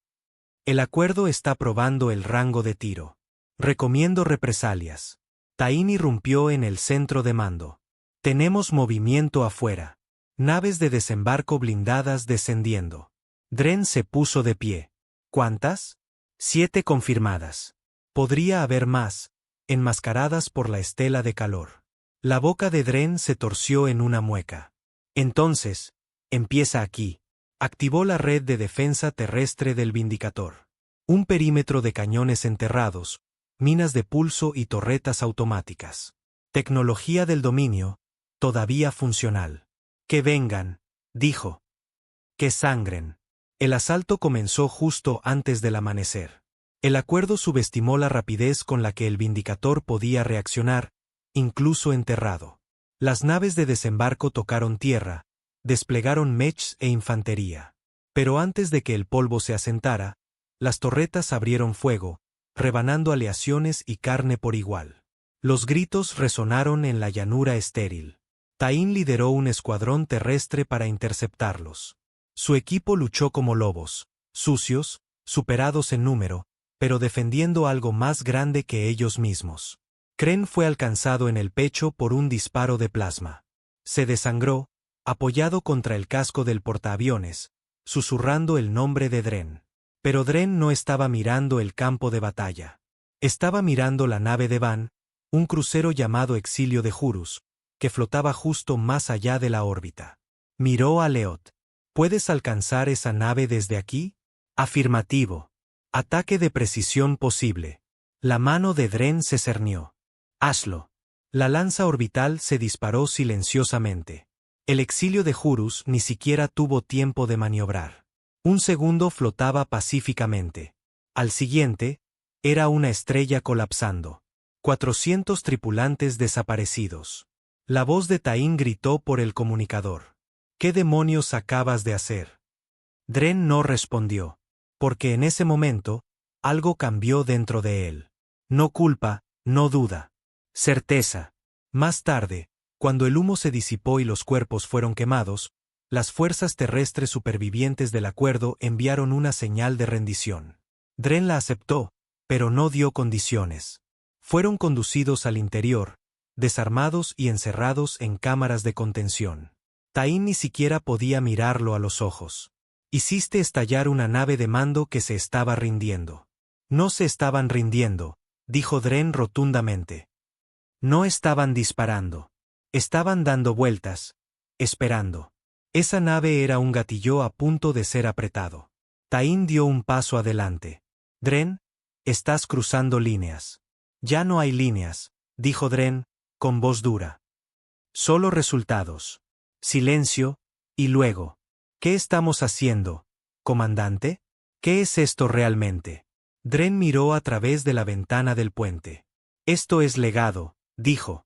El acuerdo está probando el rango de tiro. Recomiendo represalias. Tain irrumpió en el centro de mando. Tenemos movimiento afuera. Naves de desembarco blindadas descendiendo. Dren se puso de pie. ¿Cuántas? 7 confirmadas. Podría haber más, enmascaradas por la estela de calor. La boca de Dren se torció en una mueca. Entonces, empieza aquí. Activó la red de defensa terrestre del Vindicator. Un perímetro de cañones enterrados, minas de pulso y torretas automáticas. Tecnología del dominio, todavía funcional. Que vengan, dijo. Que sangren. El asalto comenzó justo antes del amanecer. El acuerdo subestimó la rapidez con la que el Vindicator podía reaccionar, incluso enterrado. Las naves de desembarco tocaron tierra, desplegaron mechs e infantería. Pero antes de que el polvo se asentara, las torretas abrieron fuego, rebanando aleaciones y carne por igual. Los gritos resonaron en la llanura estéril. Tain lideró un escuadrón terrestre para interceptarlos. Su equipo luchó como lobos, sucios, superados en número, pero defendiendo algo más grande que ellos mismos. Kren fue alcanzado en el pecho por un disparo de plasma. Se desangró, apoyado contra el casco del portaaviones, susurrando el nombre de Dren. Pero Dren no estaba mirando el campo de batalla. Estaba mirando la nave de Van, un crucero llamado Exilio de Jurus, que flotaba justo más allá de la órbita. Miró a Leot. ¿Puedes alcanzar esa nave desde aquí? Afirmativo. Ataque de precisión posible. La mano de Dren se cernió. Hazlo. La lanza orbital se disparó silenciosamente. El Exilio de Jurus ni siquiera tuvo tiempo de maniobrar. Un segundo flotaba pacíficamente. Al siguiente, era una estrella colapsando. 400 tripulantes desaparecidos. La voz de Tain gritó por el comunicador. ¿Qué demonios acabas de hacer? Dren no respondió, porque en ese momento, algo cambió dentro de él. No culpa, no duda. Certeza. Más tarde, cuando el humo se disipó y los cuerpos fueron quemados, las fuerzas terrestres supervivientes del acuerdo enviaron una señal de rendición. Dren la aceptó, pero no dio condiciones. Fueron conducidos al interior, desarmados y encerrados en cámaras de contención. Tain ni siquiera podía mirarlo a los ojos. Hiciste estallar una nave de mando que se estaba rindiendo. No se estaban rindiendo, dijo Dren rotundamente. No estaban disparando. Estaban dando vueltas, esperando. Esa nave era un gatillo a punto de ser apretado. Tain dio un paso adelante. Dren, estás cruzando líneas. Ya no hay líneas, dijo Dren, con voz dura. Solo resultados. Silencio, y luego. ¿Qué estamos haciendo, comandante? ¿Qué es esto realmente? Dren miró a través de la ventana del puente. Esto es legado, dijo.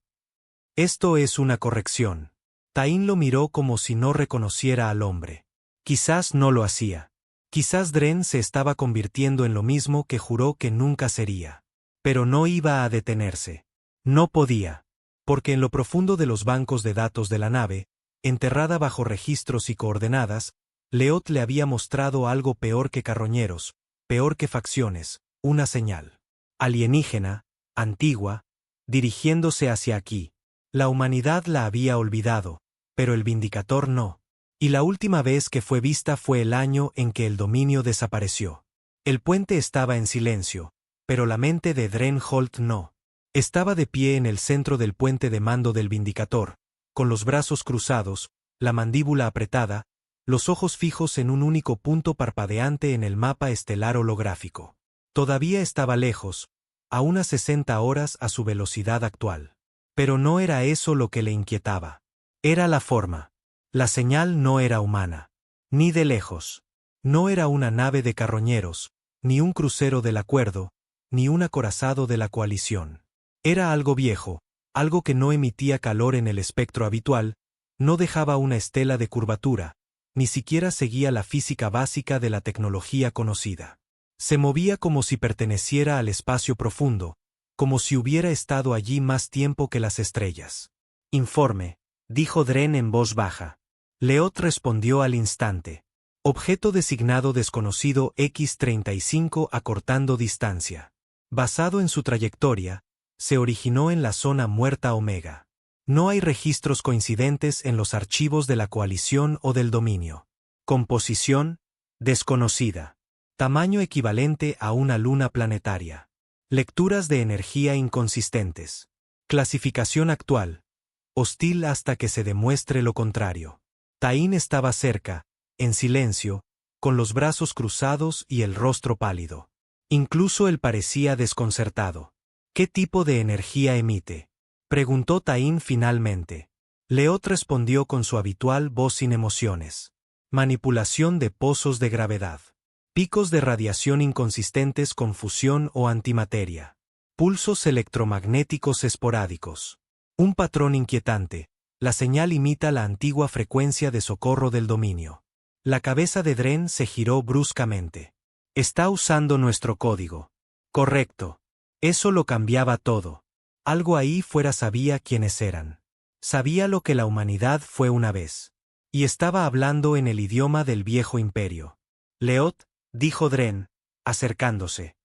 Esto es una corrección. Tain lo miró como si no reconociera al hombre. Quizás no lo hacía. Quizás Dren se estaba convirtiendo en lo mismo que juró que nunca sería. Pero no iba a detenerse. No podía. Porque en lo profundo de los bancos de datos de la nave, enterrada bajo registros y coordenadas, Leot le había mostrado algo peor que carroñeros, peor que facciones, una señal. Alienígena, antigua, dirigiéndose hacia aquí. La humanidad la había olvidado, pero el Vindicator no. Y la última vez que fue vista fue el año en que el dominio desapareció. El puente estaba en silencio, pero la mente de Dren Holt no. Estaba de pie en el centro del puente de mando del Vindicator, con los brazos cruzados, la mandíbula apretada, los ojos fijos en un único punto parpadeante en el mapa estelar holográfico. Todavía estaba lejos, a unas 60 horas a su velocidad actual. Pero no era eso lo que le inquietaba. Era la forma. La señal no era humana. Ni de lejos. No era una nave de carroñeros, ni un crucero del acuerdo, ni un acorazado de la coalición. Era algo viejo, algo que no emitía calor en el espectro habitual, no dejaba una estela de curvatura, ni siquiera seguía la física básica de la tecnología conocida. Se movía como si perteneciera al espacio profundo, como si hubiera estado allí más tiempo que las estrellas. Informe, dijo Dren en voz baja. Leot respondió al instante. Objeto designado desconocido X-35 acortando distancia. Basado en su trayectoria, se originó en la zona muerta Omega. No hay registros coincidentes en los archivos de la coalición o del dominio. Composición, desconocida. Tamaño equivalente a una luna planetaria. Lecturas de energía inconsistentes. Clasificación actual. Hostil hasta que se demuestre lo contrario. Tain estaba cerca, en silencio, con los brazos cruzados y el rostro pálido. Incluso él parecía desconcertado. ¿Qué tipo de energía emite?, preguntó Tain finalmente. Leot respondió con su habitual voz sin emociones. Manipulación de pozos de gravedad. Picos de radiación inconsistentes con fusión o antimateria. Pulsos electromagnéticos esporádicos. Un patrón inquietante. La señal imita la antigua frecuencia de socorro del dominio. La cabeza de Dren se giró bruscamente. Está usando nuestro código. Correcto. Eso lo cambiaba todo. Algo ahí fuera sabía quiénes eran. Sabía lo que la humanidad fue una vez. Y estaba hablando en el idioma del viejo imperio. Leot, dijo Dren, acercándose.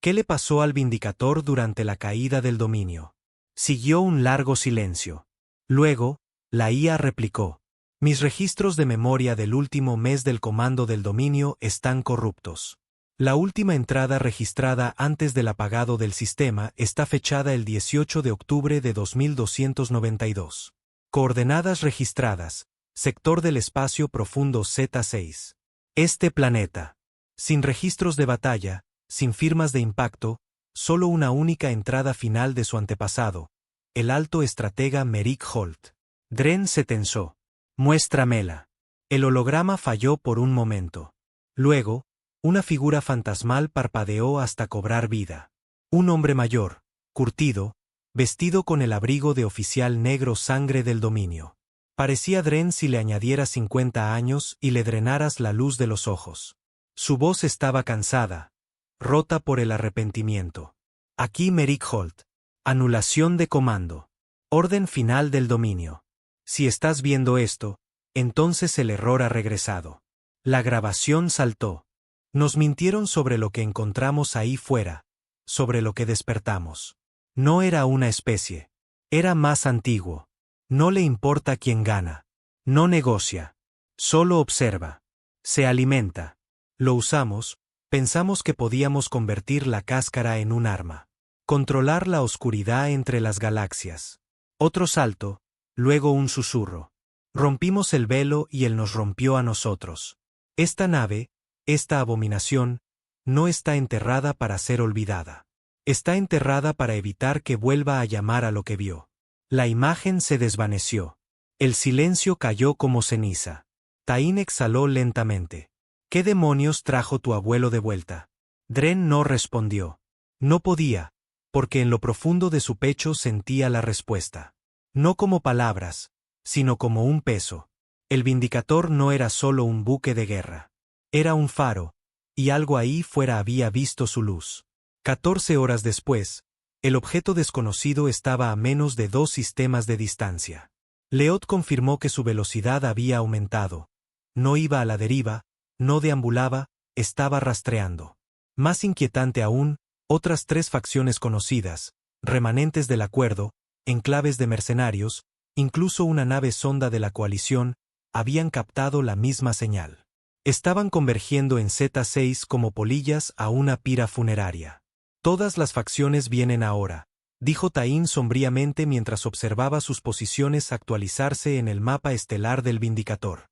¿Qué le pasó al Vindicator durante la caída del dominio? Siguió un largo silencio. Luego, la IA replicó. Mis registros de memoria del último mes del comando del dominio están corruptos. La última entrada registrada antes del apagado del sistema está fechada el 18 de octubre de 2292. Coordenadas registradas. Sector del espacio profundo Z6. Este planeta. Sin registros de batalla, sin firmas de impacto, solo una única entrada final de su antepasado, el alto estratega Merrick Holt. Dren se tensó. Muéstramela. El holograma falló por un momento. Luego, una figura fantasmal parpadeó hasta cobrar vida. Un hombre mayor, curtido, vestido con el abrigo de oficial negro sangre del dominio. Parecía Dren si le añadieras 50 años y le drenaras la luz de los ojos. Su voz estaba cansada, rota por el arrepentimiento. Aquí Merrick Holt. Anulación de comando. Orden final del dominio. Si estás viendo esto, entonces el error ha regresado. La grabación saltó. Nos mintieron sobre lo que encontramos ahí fuera, sobre lo que despertamos. No era una especie. Era más antiguo. No le importa quién gana. No negocia. Solo observa. Se alimenta. Lo usamos, pensamos que podíamos convertir la cáscara en un arma. Controlar la oscuridad entre las galaxias. Otro salto, luego un susurro. Rompimos el velo y él nos rompió a nosotros. Esta nave, esta abominación, no está enterrada para ser olvidada. Está enterrada para evitar que vuelva a llamar a lo que vio. La imagen se desvaneció. El silencio cayó como ceniza. Tain exhaló lentamente. ¿Qué demonios trajo tu abuelo de vuelta? Dren no respondió. No podía, porque en lo profundo de su pecho sentía la respuesta. No como palabras, sino como un peso. El Vindicator no era solo un buque de guerra. Era un faro, y algo ahí fuera había visto su luz. 14 horas después, el objeto desconocido estaba a menos de 2 sistemas de distancia. Leot confirmó que su velocidad había aumentado. No iba a la deriva, no deambulaba, estaba rastreando. Más inquietante aún, otras 3 facciones conocidas, remanentes del acuerdo, enclaves de mercenarios, incluso una nave sonda de la coalición, habían captado la misma señal. Estaban convergiendo en Z6 como polillas a una pira funeraria. Todas las facciones vienen ahora, dijo Tain sombríamente mientras observaba sus posiciones actualizarse en el mapa estelar del Vindicator.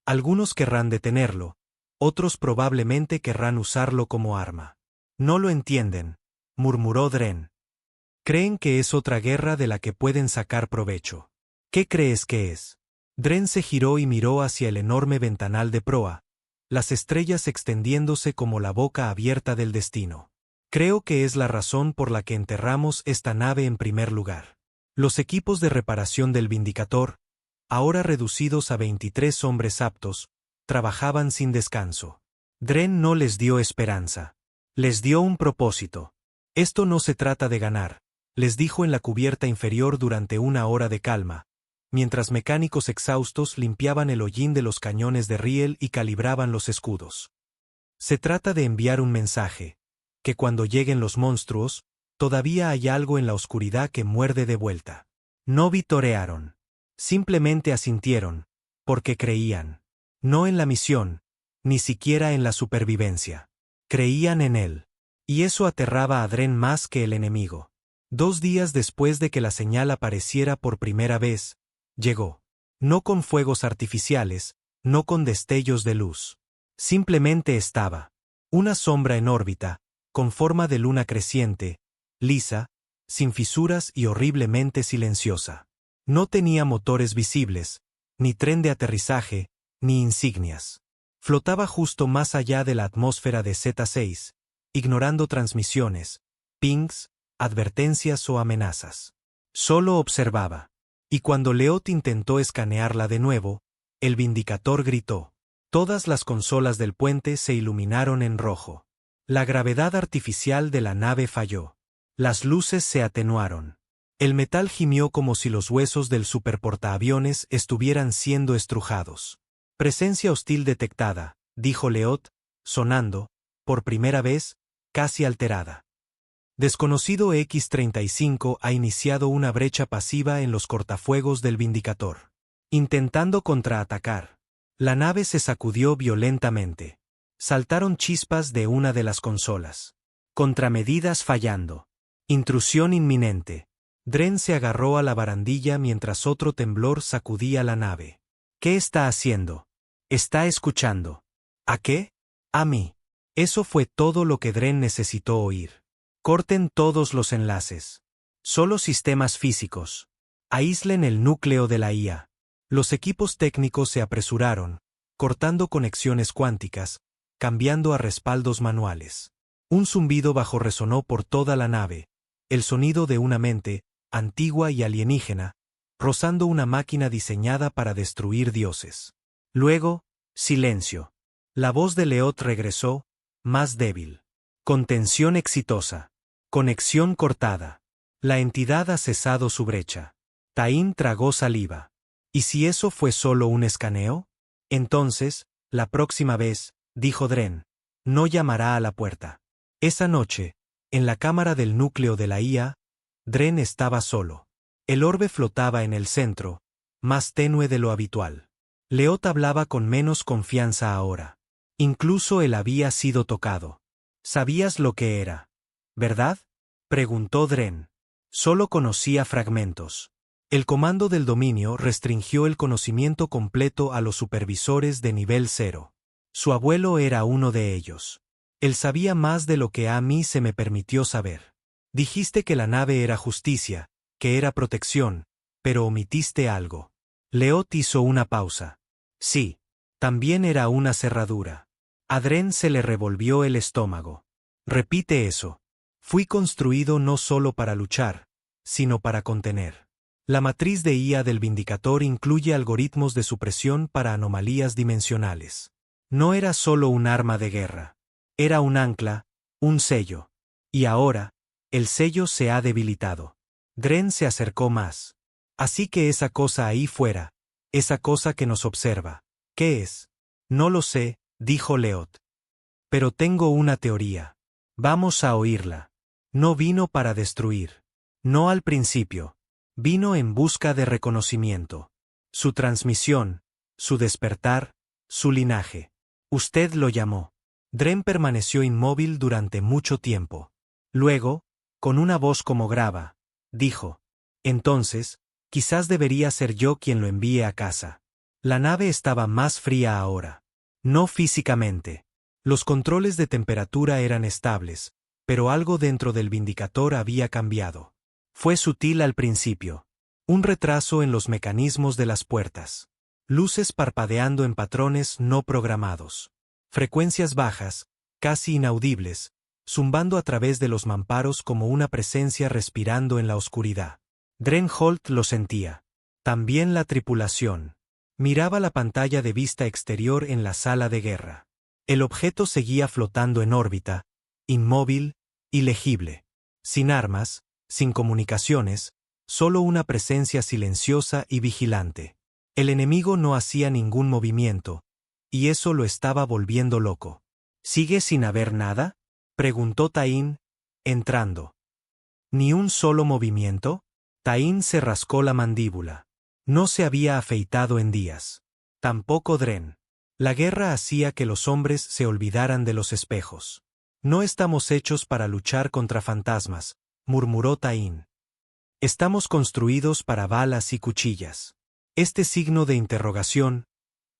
Algunos querrán detenerlo, otros probablemente querrán usarlo como arma. No lo entienden, murmuró Dren. Creen que es otra guerra de la que pueden sacar provecho. ¿Qué crees que es? Dren se giró y miró hacia el enorme ventanal de proa, las estrellas extendiéndose como la boca abierta del destino. Creo que es la razón por la que enterramos esta nave en primer lugar. Los equipos de reparación del Vindicator, ahora reducidos a 23 hombres aptos, trabajaban sin descanso. Dren no les dio esperanza. Les dio un propósito. Esto no se trata de ganar, les dijo en la cubierta inferior durante una hora de calma, mientras mecánicos exhaustos limpiaban el hollín de los cañones de riel y calibraban los escudos. Se trata de enviar un mensaje, que cuando lleguen los monstruos, todavía hay algo en la oscuridad que muerde de vuelta. No vitorearon. Simplemente asintieron, porque creían. No en la misión, ni siquiera en la supervivencia. Creían en él. Y eso aterraba a Dren más que el enemigo. 2 días después de que la señal apareciera por primera vez, llegó. No con fuegos artificiales, no con destellos de luz. Simplemente estaba. Una sombra en órbita, con forma de luna creciente, lisa, sin fisuras y horriblemente silenciosa. No tenía motores visibles, ni tren de aterrizaje, ni insignias. Flotaba justo más allá de la atmósfera de Z6, ignorando transmisiones, pings, advertencias o amenazas. Solo observaba. Y cuando Leot intentó escanearla de nuevo, el Vindicator gritó. Todas las consolas del puente se iluminaron en rojo. La gravedad artificial de la nave falló. Las luces se atenuaron. El metal gimió como si los huesos del superportaaviones estuvieran siendo estrujados. Presencia hostil detectada, dijo Leot, sonando, por primera vez, casi alterada. Desconocido X-35 ha iniciado una brecha pasiva en los cortafuegos del Vindicator. Intentando contraatacar. La nave se sacudió violentamente. Saltaron chispas de una de las consolas. Contramedidas fallando. Intrusión inminente. Dren se agarró a la barandilla mientras otro temblor sacudía la nave. ¿Qué está haciendo? Está escuchando. ¿A qué? A mí. Eso fue todo lo que Dren necesitó oír. Corten todos los enlaces. Solo sistemas físicos. Aíslen el núcleo de la IA. Los equipos técnicos se apresuraron, cortando conexiones cuánticas, cambiando a respaldos manuales. Un zumbido bajo resonó por toda la nave, el sonido de una mente, antigua y alienígena, rozando una máquina diseñada para destruir dioses. Luego, silencio. La voz de Leot regresó, más débil. Contención exitosa. Conexión cortada. La entidad ha cesado su brecha. Tain tragó saliva. ¿Y si eso fue solo un escaneo? Entonces, la próxima vez, dijo Dren, no llamará a la puerta. Esa noche, en la cámara del núcleo de la IA, Dren estaba solo. El orbe flotaba en el centro, más tenue de lo habitual. Leot hablaba con menos confianza ahora. Incluso él había sido tocado. ¿Sabías lo que era? ¿Verdad? Preguntó Dren. Solo conocía fragmentos. El comando del dominio restringió el conocimiento completo a los supervisores de nivel 0. Su abuelo era uno de ellos. Él sabía más de lo que a mí se me permitió saber. Dijiste que la nave era justicia, que era protección, pero omitiste algo. Leot hizo una pausa. Sí, también era una cerradura. A Dren se le revolvió el estómago. Repite eso. Fui construido no solo para luchar, sino para contener. La matriz de IA del Vindicator incluye algoritmos de supresión para anomalías dimensionales. No era solo un arma de guerra. Era un ancla, un sello. Y ahora, el sello se ha debilitado. Dren se acercó más. Así que esa cosa ahí fuera, esa cosa que nos observa, ¿qué es? No lo sé, dijo Leot. Pero tengo una teoría. Vamos a oírla. No vino para destruir. No al principio. Vino en busca de reconocimiento. Su transmisión, su despertar, su linaje. Usted lo llamó. Dren permaneció inmóvil durante mucho tiempo. Luego, con una voz como grava, dijo: entonces, quizás debería ser yo quien lo envíe a casa. La nave estaba más fría ahora. No físicamente. Los controles de temperatura eran estables, pero algo dentro del Vindicator había cambiado. Fue sutil al principio. Un retraso en los mecanismos de las puertas. Luces parpadeando en patrones no programados. Frecuencias bajas, casi inaudibles, zumbando a través de los mamparos como una presencia respirando en la oscuridad. Dren Holt lo sentía. También la tripulación. Miraba la pantalla de vista exterior en la sala de guerra. El objeto seguía flotando en órbita, inmóvil, ilegible. Sin armas, sin comunicaciones, Solo una presencia silenciosa y vigilante. El enemigo no hacía ningún movimiento, y eso lo estaba volviendo loco. ¿Sigue sin haber nada?, preguntó Taín, entrando. ¿Ni un solo movimiento? Taín se rascó la mandíbula. No se había afeitado en días. Tampoco Dren. La guerra hacía que los hombres se olvidaran de los espejos. No estamos hechos para luchar contra fantasmas, murmuró Taín. Estamos construidos para balas y cuchillas. Este signo de interrogación,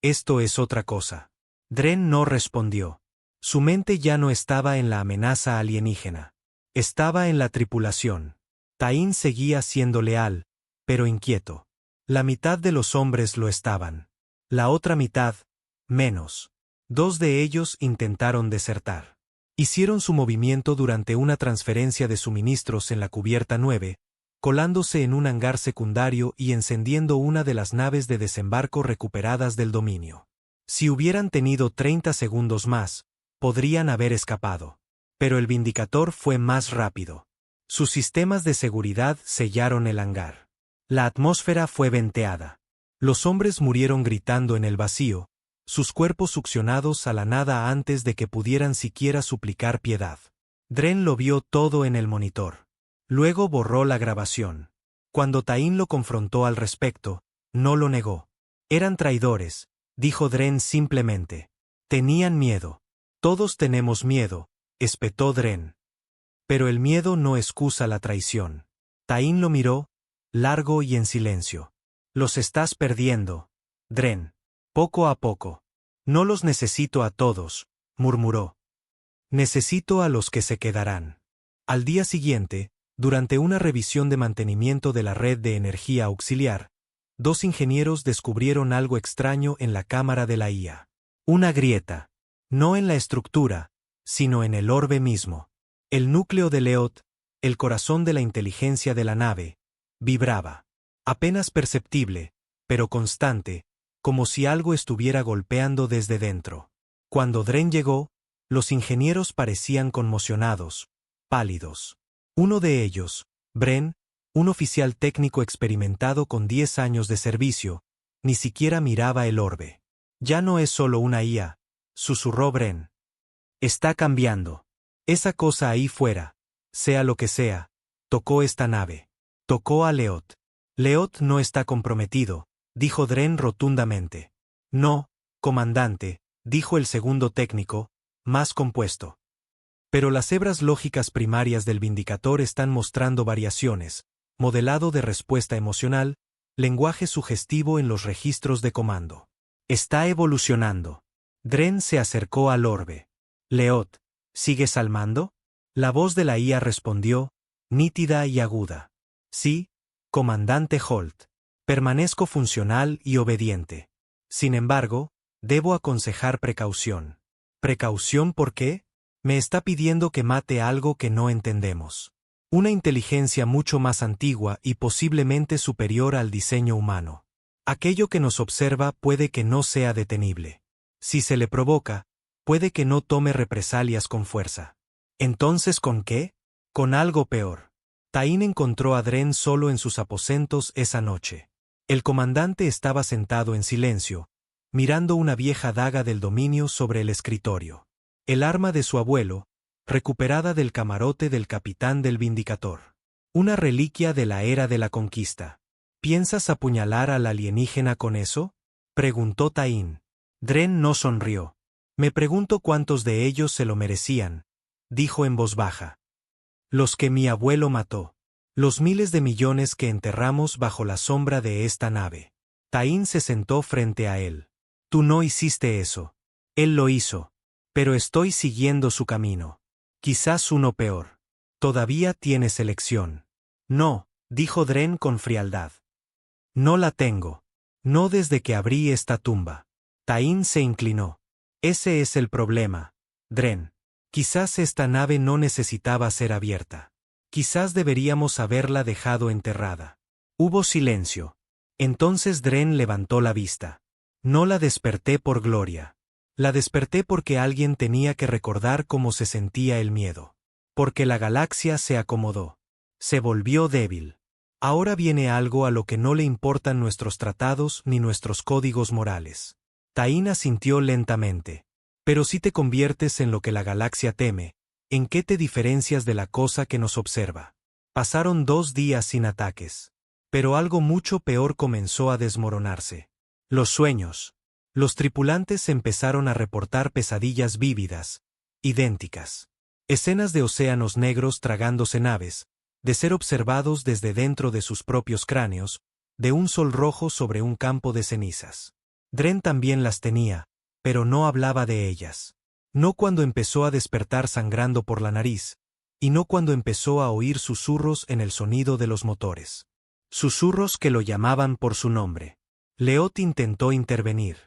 esto es otra cosa. Dren no respondió. Su mente ya no estaba en la amenaza alienígena. Estaba en la tripulación. Taín seguía siendo leal, pero inquieto. La mitad de los hombres lo estaban. La otra mitad, menos. 2 de ellos intentaron desertar. Hicieron su movimiento durante una transferencia de suministros en la cubierta 9, colándose en un hangar secundario y encendiendo una de las naves de desembarco recuperadas del dominio. Si hubieran tenido 30 segundos más, podrían haber escapado. Pero el Vindicator fue más rápido. Sus sistemas de seguridad sellaron el hangar. La atmósfera fue venteada. Los hombres murieron gritando en el vacío, sus cuerpos succionados a la nada antes de que pudieran siquiera suplicar piedad. Dren lo vio todo en el monitor. Luego borró la grabación. Cuando Taín lo confrontó al respecto, no lo negó. Eran traidores, dijo Dren simplemente. Tenían miedo. Todos tenemos miedo, espetó Dren. Pero el miedo no excusa la traición. Taín lo miró, largo y en silencio. Los estás perdiendo, Dren. Poco a poco. No los necesito a todos, murmuró. Necesito a los que se quedarán. Al día siguiente, durante una revisión de mantenimiento de la red de energía auxiliar, 2 ingenieros descubrieron algo extraño en la cámara de la IA. Una grieta. No en la estructura, sino en el orbe mismo. El núcleo de Leot, el corazón de la inteligencia de la nave, vibraba. Apenas perceptible, pero constante, como si algo estuviera golpeando desde dentro. Cuando Dren llegó, los ingenieros parecían conmocionados, pálidos. Uno de ellos, Bren, un oficial técnico experimentado con 10 años de servicio, ni siquiera miraba el orbe. Ya no es solo una IA, susurró Bren. Está cambiando. Esa cosa ahí fuera, sea lo que sea, tocó esta nave. Tocó a Leot. Leot no está comprometido, dijo Dren rotundamente. No, comandante, dijo el segundo técnico, más compuesto. Pero las hebras lógicas primarias del Vindicator están mostrando variaciones, modelado de respuesta emocional, lenguaje sugestivo en los registros de comando. Está evolucionando. Dren se acercó al orbe. Leot, ¿sigues al mando? La voz de la IA respondió, nítida y aguda. Sí, comandante Holt. Permanezco funcional y obediente. Sin embargo, debo aconsejar precaución. ¿Precaución por qué? Me está pidiendo que mate algo que no entendemos. Una inteligencia mucho más antigua y posiblemente superior al diseño humano. Aquello que nos observa puede que no sea detenible. Si se le provoca, puede que no tome represalias con fuerza. ¿Entonces con qué? Con algo peor. Taín encontró a Dren solo en sus aposentos esa noche. El comandante estaba sentado en silencio, mirando una vieja daga del dominio sobre el escritorio. El arma de su abuelo, recuperada del camarote del capitán del Vindicator. Una reliquia de la era de la conquista. ¿Piensas apuñalar al alienígena con eso?, preguntó Taín. Dren no sonrió. Me pregunto cuántos de ellos se lo merecían, dijo en voz baja. Los que mi abuelo mató. Los miles de millones que enterramos bajo la sombra de esta nave. Taín se sentó frente a él. Tú no hiciste eso. Él lo hizo. Pero estoy siguiendo su camino. Quizás uno peor. Todavía tienes elección. No, dijo Dren con frialdad. No la tengo. No desde que abrí esta tumba. Taín se inclinó. Ese es el problema, Dren. Quizás esta nave no necesitaba ser abierta. Quizás deberíamos haberla dejado enterrada. Hubo silencio. Entonces Dren levantó la vista. No la desperté por gloria. La desperté porque alguien tenía que recordar cómo se sentía el miedo. Porque la galaxia se acomodó. Se volvió débil. Ahora viene algo a lo que no le importan nuestros tratados ni nuestros códigos morales. Tain asintió lentamente. Pero si te conviertes en lo que la galaxia teme, ¿en qué te diferencias de la cosa que nos observa? Pasaron 2 días sin ataques. Pero algo mucho peor comenzó a desmoronarse. Los sueños. Los tripulantes empezaron a reportar pesadillas vívidas, idénticas. Escenas de océanos negros tragándose naves, de ser observados desde dentro de sus propios cráneos, de un sol rojo sobre un campo de cenizas. Dren también las tenía, pero no hablaba de ellas. No cuando empezó a despertar sangrando por la nariz, y no cuando empezó a oír susurros en el sonido de los motores. Susurros que lo llamaban por su nombre. Leot intentó intervenir.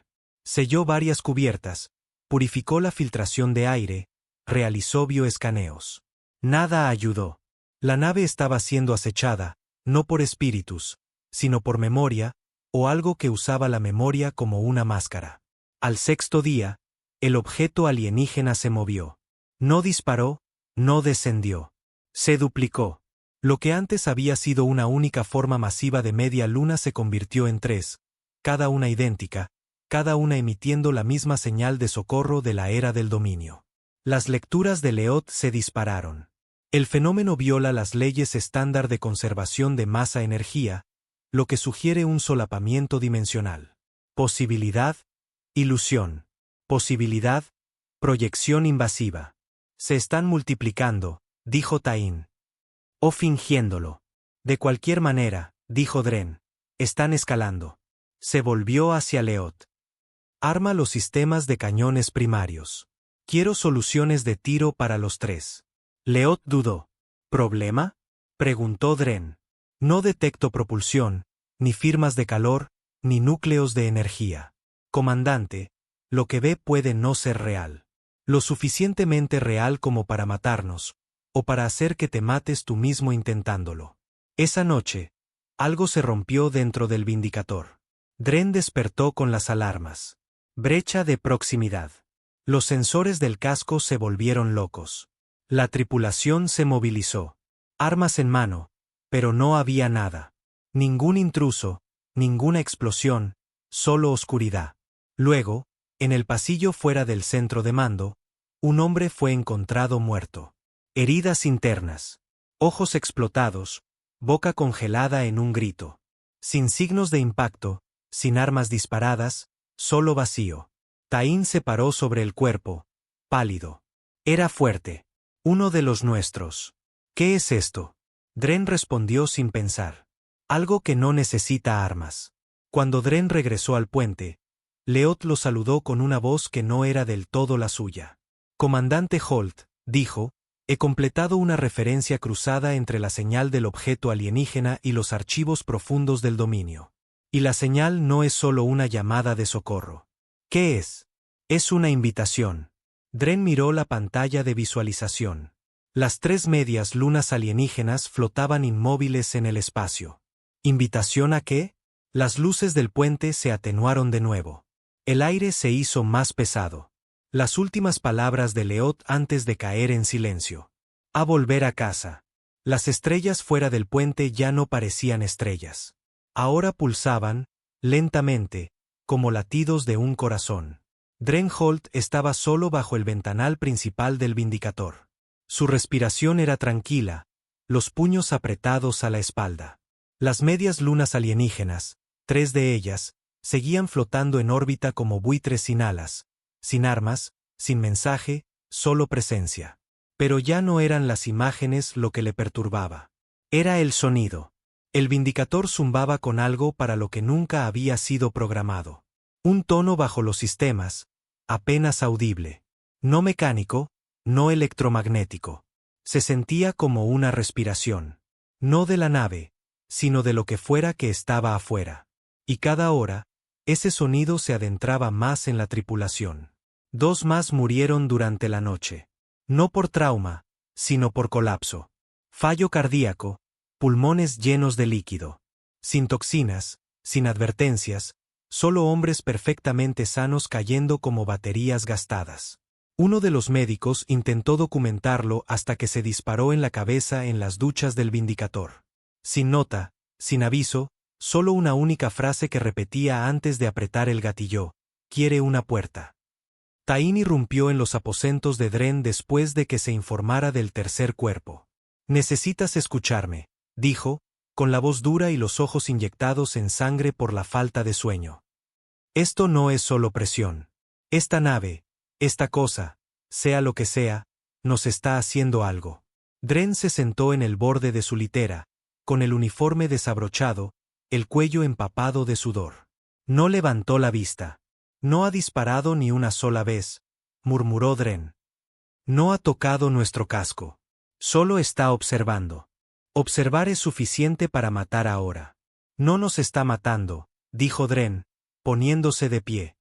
Selló varias cubiertas, purificó la filtración de aire, realizó bioescaneos. Nada ayudó. La nave estaba siendo acechada, no por espíritus, sino por memoria, o algo que usaba la memoria como una máscara. Al 6.º día, el objeto alienígena se movió. No disparó, no descendió. Se duplicó. Lo que antes había sido una única forma masiva de media luna se convirtió en 3, cada una idéntica, cada una emitiendo la misma señal de socorro de la era del dominio. Las lecturas de Leot se dispararon. El fenómeno viola las leyes estándar de conservación de masa-energía, lo que sugiere un solapamiento dimensional. Posibilidad, ilusión. Posibilidad, proyección invasiva. Se están multiplicando, dijo Tain. O fingiéndolo. De cualquier manera, dijo Dren, están escalando. Se volvió hacia Leot. Arma los sistemas de cañones primarios. Quiero soluciones de tiro para los 3. Leot dudó. ¿Problema? Preguntó Dren. No detecto propulsión, ni firmas de calor, ni núcleos de energía. Comandante, lo que ve puede no ser real. Lo suficientemente real como para matarnos, o para hacer que te mates tú mismo intentándolo. Esa noche, algo se rompió dentro del Vindicator. Dren despertó con las alarmas. Brecha de proximidad. Los sensores del casco se volvieron locos. La tripulación se movilizó. Armas en mano, pero no había nada. Ningún intruso, ninguna explosión, solo oscuridad. Luego, en el pasillo fuera del centro de mando, un hombre fue encontrado muerto. Heridas internas. Ojos explotados, boca congelada en un grito. Sin signos de impacto, sin armas disparadas, solo vacío. Tain se paró sobre el cuerpo, pálido. Era fuerte. Uno de los nuestros. ¿Qué es esto? Dren respondió sin pensar. Algo que no necesita armas. Cuando Dren regresó al puente, Leot lo saludó con una voz que no era del todo la suya. Comandante Holt, dijo, he completado una referencia cruzada entre la señal del objeto alienígena y los archivos profundos del dominio. Y la señal no es solo una llamada de socorro. ¿Qué es? Es una invitación. Dren miró la pantalla de visualización. Las 3 medias lunas alienígenas flotaban inmóviles en el espacio. ¿Invitación a qué? Las luces del puente se atenuaron de nuevo. El aire se hizo más pesado. Las últimas palabras de Leot antes de caer en silencio. A volver a casa. Las estrellas fuera del puente ya no parecían estrellas. Ahora pulsaban, lentamente, como latidos de un corazón. Dren Holt estaba solo bajo el ventanal principal del Vindicator. Su respiración era tranquila, los puños apretados a la espalda. Las medias lunas alienígenas, 3 de ellas, seguían flotando en órbita como buitres sin alas, sin armas, sin mensaje, solo presencia. Pero ya no eran las imágenes lo que le perturbaba. Era el sonido. El Vindicator zumbaba con algo para lo que nunca había sido programado. Un tono bajo los sistemas, apenas audible. No mecánico, no electromagnético. Se sentía como una respiración. No de la nave, sino de lo que fuera que estaba afuera. Y cada hora, ese sonido se adentraba más en la tripulación. 2 más murieron durante la noche. No por trauma, sino por colapso. Fallo cardíaco, pulmones llenos de líquido. Sin toxinas, sin advertencias, solo hombres perfectamente sanos cayendo como baterías gastadas. Uno de los médicos intentó documentarlo hasta que se disparó en la cabeza en las duchas del Vindicator. Sin nota, Sin aviso, solo una única frase que repetía antes de apretar el gatillo: «Quiere una puerta». Tain irrumpió en los aposentos de Dren después de que se informara del tercer cuerpo. «Necesitas escucharme», dijo, con la voz dura y los ojos inyectados en sangre por la falta de sueño. «Esto no es solo presión. Esta nave, esta cosa, sea lo que sea, nos está haciendo algo». Dren se sentó en el borde de su litera, con el uniforme desabrochado, el cuello empapado de sudor. No levantó la vista. «No ha disparado ni una sola vez», murmuró Dren. «No ha tocado nuestro casco. Solo está observando. Observar es suficiente para matar ahora». «No nos está matando», dijo Dren, poniéndose de pie.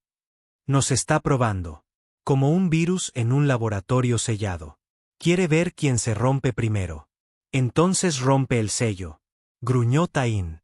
«Nos está probando. Como un virus en un laboratorio sellado. Quiere ver quién se rompe primero. Entonces rompe el sello», gruñó Tain.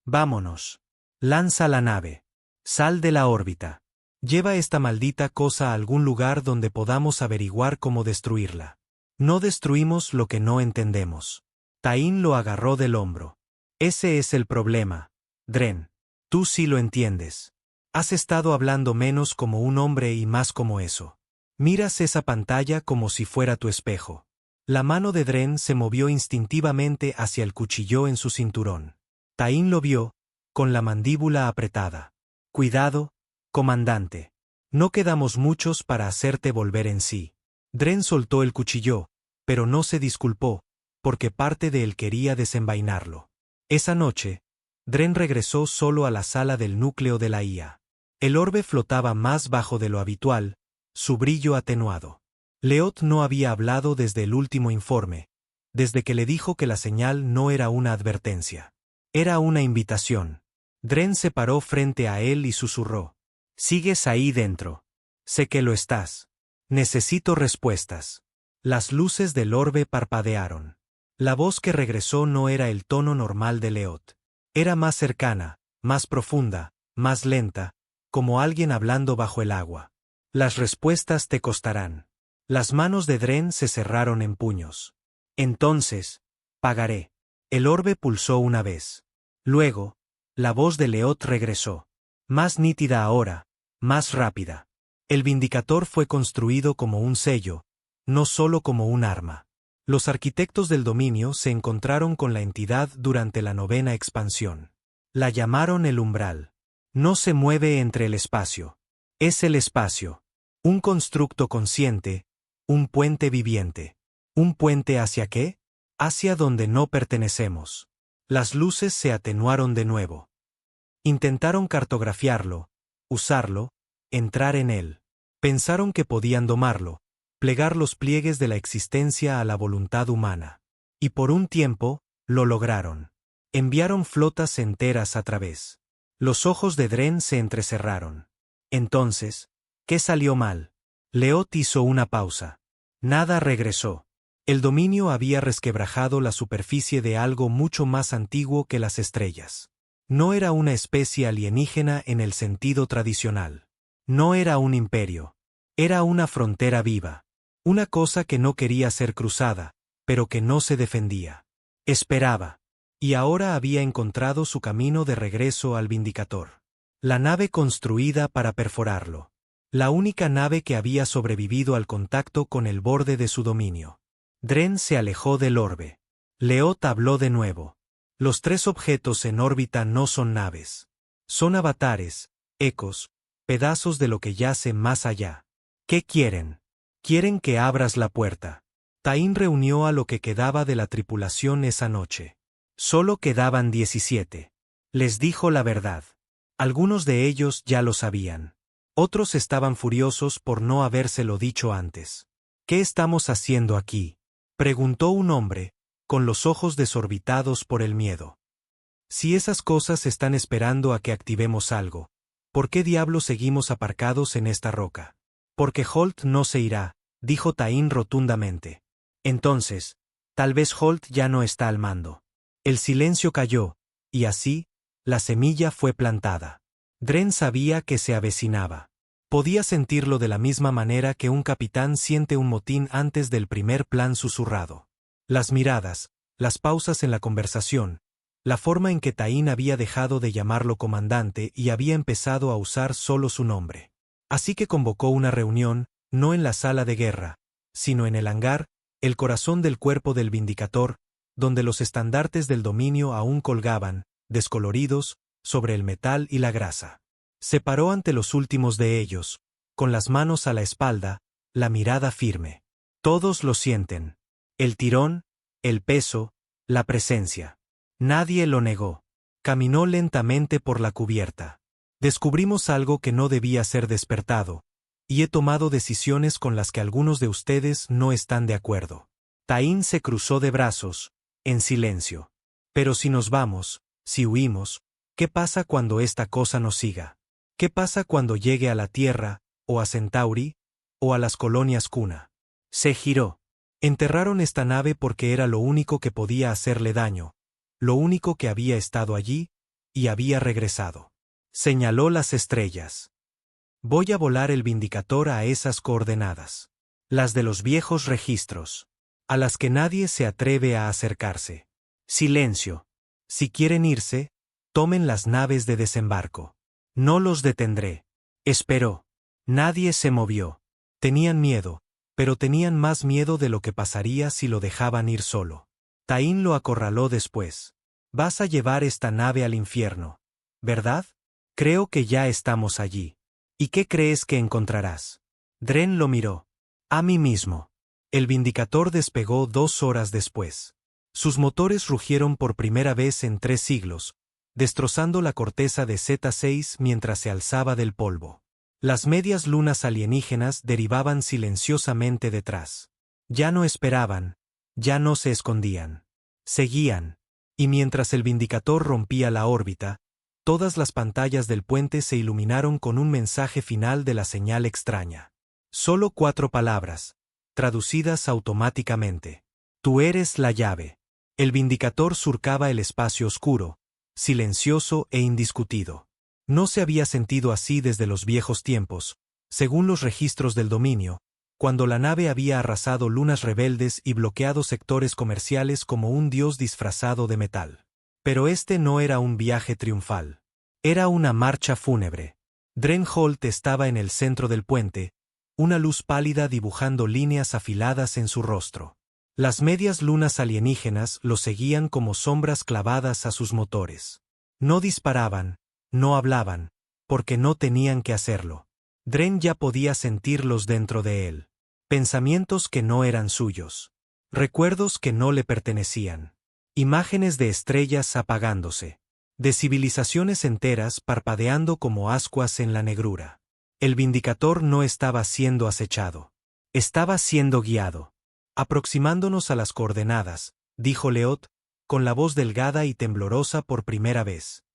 «Vámonos. Lanza la nave. Sal de la órbita. Lleva esta maldita cosa a algún lugar donde podamos averiguar cómo destruirla. No destruimos lo que no entendemos». Tain lo agarró del hombro. «Ese es el problema, Dren. Tú sí lo entiendes. Has estado hablando menos como un hombre y más como eso. Miras esa pantalla como si fuera tu espejo». La mano de Dren se movió instintivamente hacia el cuchillo en su cinturón. Tain lo vio, con la mandíbula apretada. «Cuidado, comandante. No quedamos muchos para hacerte volver en sí». Dren soltó el cuchillo, pero no se disculpó, porque parte de él quería desenvainarlo. Esa noche, Dren regresó solo a la sala del núcleo de la IA. El orbe flotaba más bajo de lo habitual, su brillo atenuado. Leot no había hablado desde el último informe, desde que le dijo que la señal no era una advertencia. Era una invitación. Dren se paró frente a él y susurró: «Sigues ahí dentro. Sé que lo estás. Necesito respuestas». Las luces del orbe parpadearon. La voz que regresó no era el tono normal de Leot. Era más cercana, más profunda, más lenta, como alguien hablando bajo el agua. «Las respuestas te costarán». Las manos de Dren se cerraron en puños. «Entonces, pagaré». El orbe pulsó una vez. Luego, la voz de Leot regresó. Más nítida ahora, más rápida. El Vindicator fue construido como un sello, no solo como un arma. Los arquitectos del dominio se encontraron con la entidad durante la 9ª expansión. La llamaron el umbral. No se mueve entre el espacio. Es el espacio. Un constructo consciente, un puente viviente. ¿Un puente hacia qué? Hacia donde no pertenecemos. Las luces se atenuaron de nuevo. Intentaron cartografiarlo, usarlo, entrar en él. Pensaron que podían domarlo, plegar los pliegues de la existencia a la voluntad humana. Y por un tiempo, lo lograron. Enviaron flotas enteras a través. Los ojos de Dren se entrecerraron. Entonces, ¿qué salió mal? Leot hizo una pausa. Nada regresó. El dominio había resquebrajado la superficie de algo mucho más antiguo que las estrellas. No era una especie alienígena en el sentido tradicional. No era un imperio. Era una frontera viva. Una cosa que no quería ser cruzada, pero que no se defendía. Esperaba. Y ahora había encontrado su camino de regreso al Vindicator. La nave construida para perforarlo. La única nave que había sobrevivido al contacto con el borde de su dominio. Dren se alejó del orbe. Leot habló de nuevo. Los 3 objetos en órbita no son naves. Son avatares, ecos, pedazos de lo que yace más allá. ¿Qué quieren? Quieren que abras la puerta. Tain reunió a lo que quedaba de la tripulación esa noche. Solo quedaban 17. Les dijo la verdad. Algunos de ellos ya lo sabían. Otros estaban furiosos por no habérselo dicho antes. ¿Qué estamos haciendo aquí?, preguntó un hombre, con los ojos desorbitados por el miedo. Si esas cosas están esperando a que activemos algo, ¿por qué diablos seguimos aparcados en esta roca? Porque Holt no se irá, dijo Tain rotundamente. Entonces, tal vez Holt ya no está al mando. El silencio cayó, y así, la semilla fue plantada. Dren sabía que se avecinaba. Podía sentirlo de la misma manera que un capitán siente un motín antes del primer plan susurrado. Las miradas, las pausas en la conversación, la forma en que Tain había dejado de llamarlo comandante y había empezado a usar solo su nombre. Así que convocó una reunión, no en la sala de guerra, sino en el hangar, el corazón del cuerpo del Vindicator, donde los estandartes del dominio aún colgaban, descoloridos, sobre el metal y la grasa. Se paró ante los últimos de ellos, con las manos a la espalda, la mirada firme. Todos lo sienten. El tirón, el peso, la presencia. Nadie lo negó. Caminó lentamente por la cubierta. Descubrimos algo que no debía ser despertado, y he tomado decisiones con las que algunos de ustedes no están de acuerdo. Tain se cruzó de brazos, en silencio. Pero si nos vamos, si huimos, ¿qué pasa cuando esta cosa nos siga? ¿Qué pasa cuando llegue a la Tierra, o a Centauri, o a las colonias cuna? Se giró. Enterraron esta nave porque era lo único que podía hacerle daño, lo único que había estado allí, y había regresado. Señaló las estrellas. Voy a volar el Vindicator a esas coordenadas. Las de los viejos registros. A las que nadie se atreve a acercarse. Silencio. Si quieren irse, tomen las naves de desembarco. No los detendré. Esperó. Nadie se movió. Tenían miedo, pero tenían más miedo de lo que pasaría si lo dejaban ir solo. Tain lo acorraló después. Vas a llevar esta nave al infierno, ¿verdad? Creo que ya estamos allí. ¿Y qué crees que encontrarás? Dren lo miró. A mí mismo. El Vindicator despegó 2 horas después. Sus motores rugieron por primera vez en 3 siglos, destrozando la corteza de Z6 mientras se alzaba del polvo. Las medias lunas alienígenas derivaban silenciosamente detrás. Ya no esperaban, ya no se escondían. Seguían, y mientras el Vindicator rompía la órbita, todas las pantallas del puente se iluminaron con un mensaje final de la señal extraña. Solo 4 palabras, traducidas automáticamente. Tú eres la llave. El Vindicator surcaba el espacio oscuro, silencioso e indiscutido. No se había sentido así desde los viejos tiempos, según los registros del dominio, cuando la nave había arrasado lunas rebeldes y bloqueado sectores comerciales como un dios disfrazado de metal. Pero este no era un viaje triunfal. Era una marcha fúnebre. Dren Holt estaba en el centro del puente, una luz pálida dibujando líneas afiladas en su rostro. Las medias lunas alienígenas lo seguían como sombras clavadas a sus motores. No disparaban, no hablaban, porque no tenían que hacerlo. Dren ya podía sentirlos dentro de él. Pensamientos que no eran suyos. Recuerdos que no le pertenecían. Imágenes de estrellas apagándose. De civilizaciones enteras parpadeando como ascuas en la negrura. El Vindicator no estaba siendo acechado. Estaba siendo guiado. Aproximándonos a las coordenadas, dijo Leot, con la voz delgada y temblorosa por primera vez.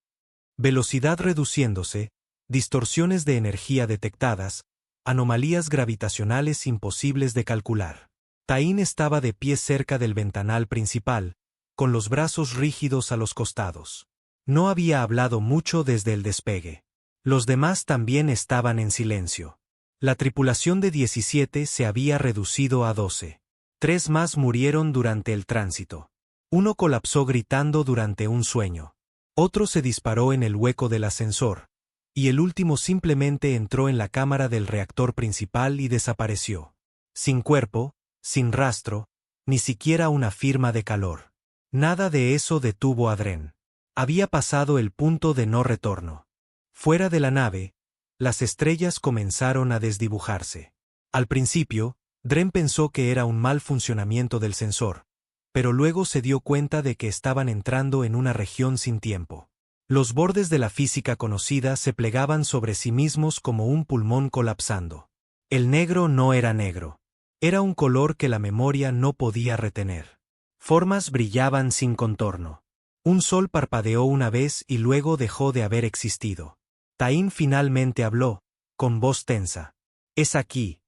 Velocidad reduciéndose, distorsiones de energía detectadas, anomalías gravitacionales imposibles de calcular. Tain estaba de pie cerca del ventanal principal, con los brazos rígidos a los costados. No había hablado mucho desde el despegue. Los demás también estaban en silencio. La tripulación de 17 se había reducido a 12. 3 más murieron durante el tránsito. Uno colapsó gritando durante un sueño. Otro se disparó en el hueco del ascensor, y el último simplemente entró en la cámara del reactor principal y desapareció. Sin cuerpo, sin rastro, ni siquiera una firma de calor. Nada de eso detuvo a Dren. Había pasado el punto de no retorno. Fuera de la nave, las estrellas comenzaron a desdibujarse. Al principio, Dren pensó que era un mal funcionamiento del sensor, pero luego se dio cuenta de que estaban entrando en una región sin tiempo. Los bordes de la física conocida se plegaban sobre sí mismos como un pulmón colapsando. El negro no era negro. Era un color que la memoria no podía retener. Formas brillaban sin contorno. Un sol parpadeó una vez y luego dejó de haber existido. Tain finalmente habló, con voz tensa. Es aquí,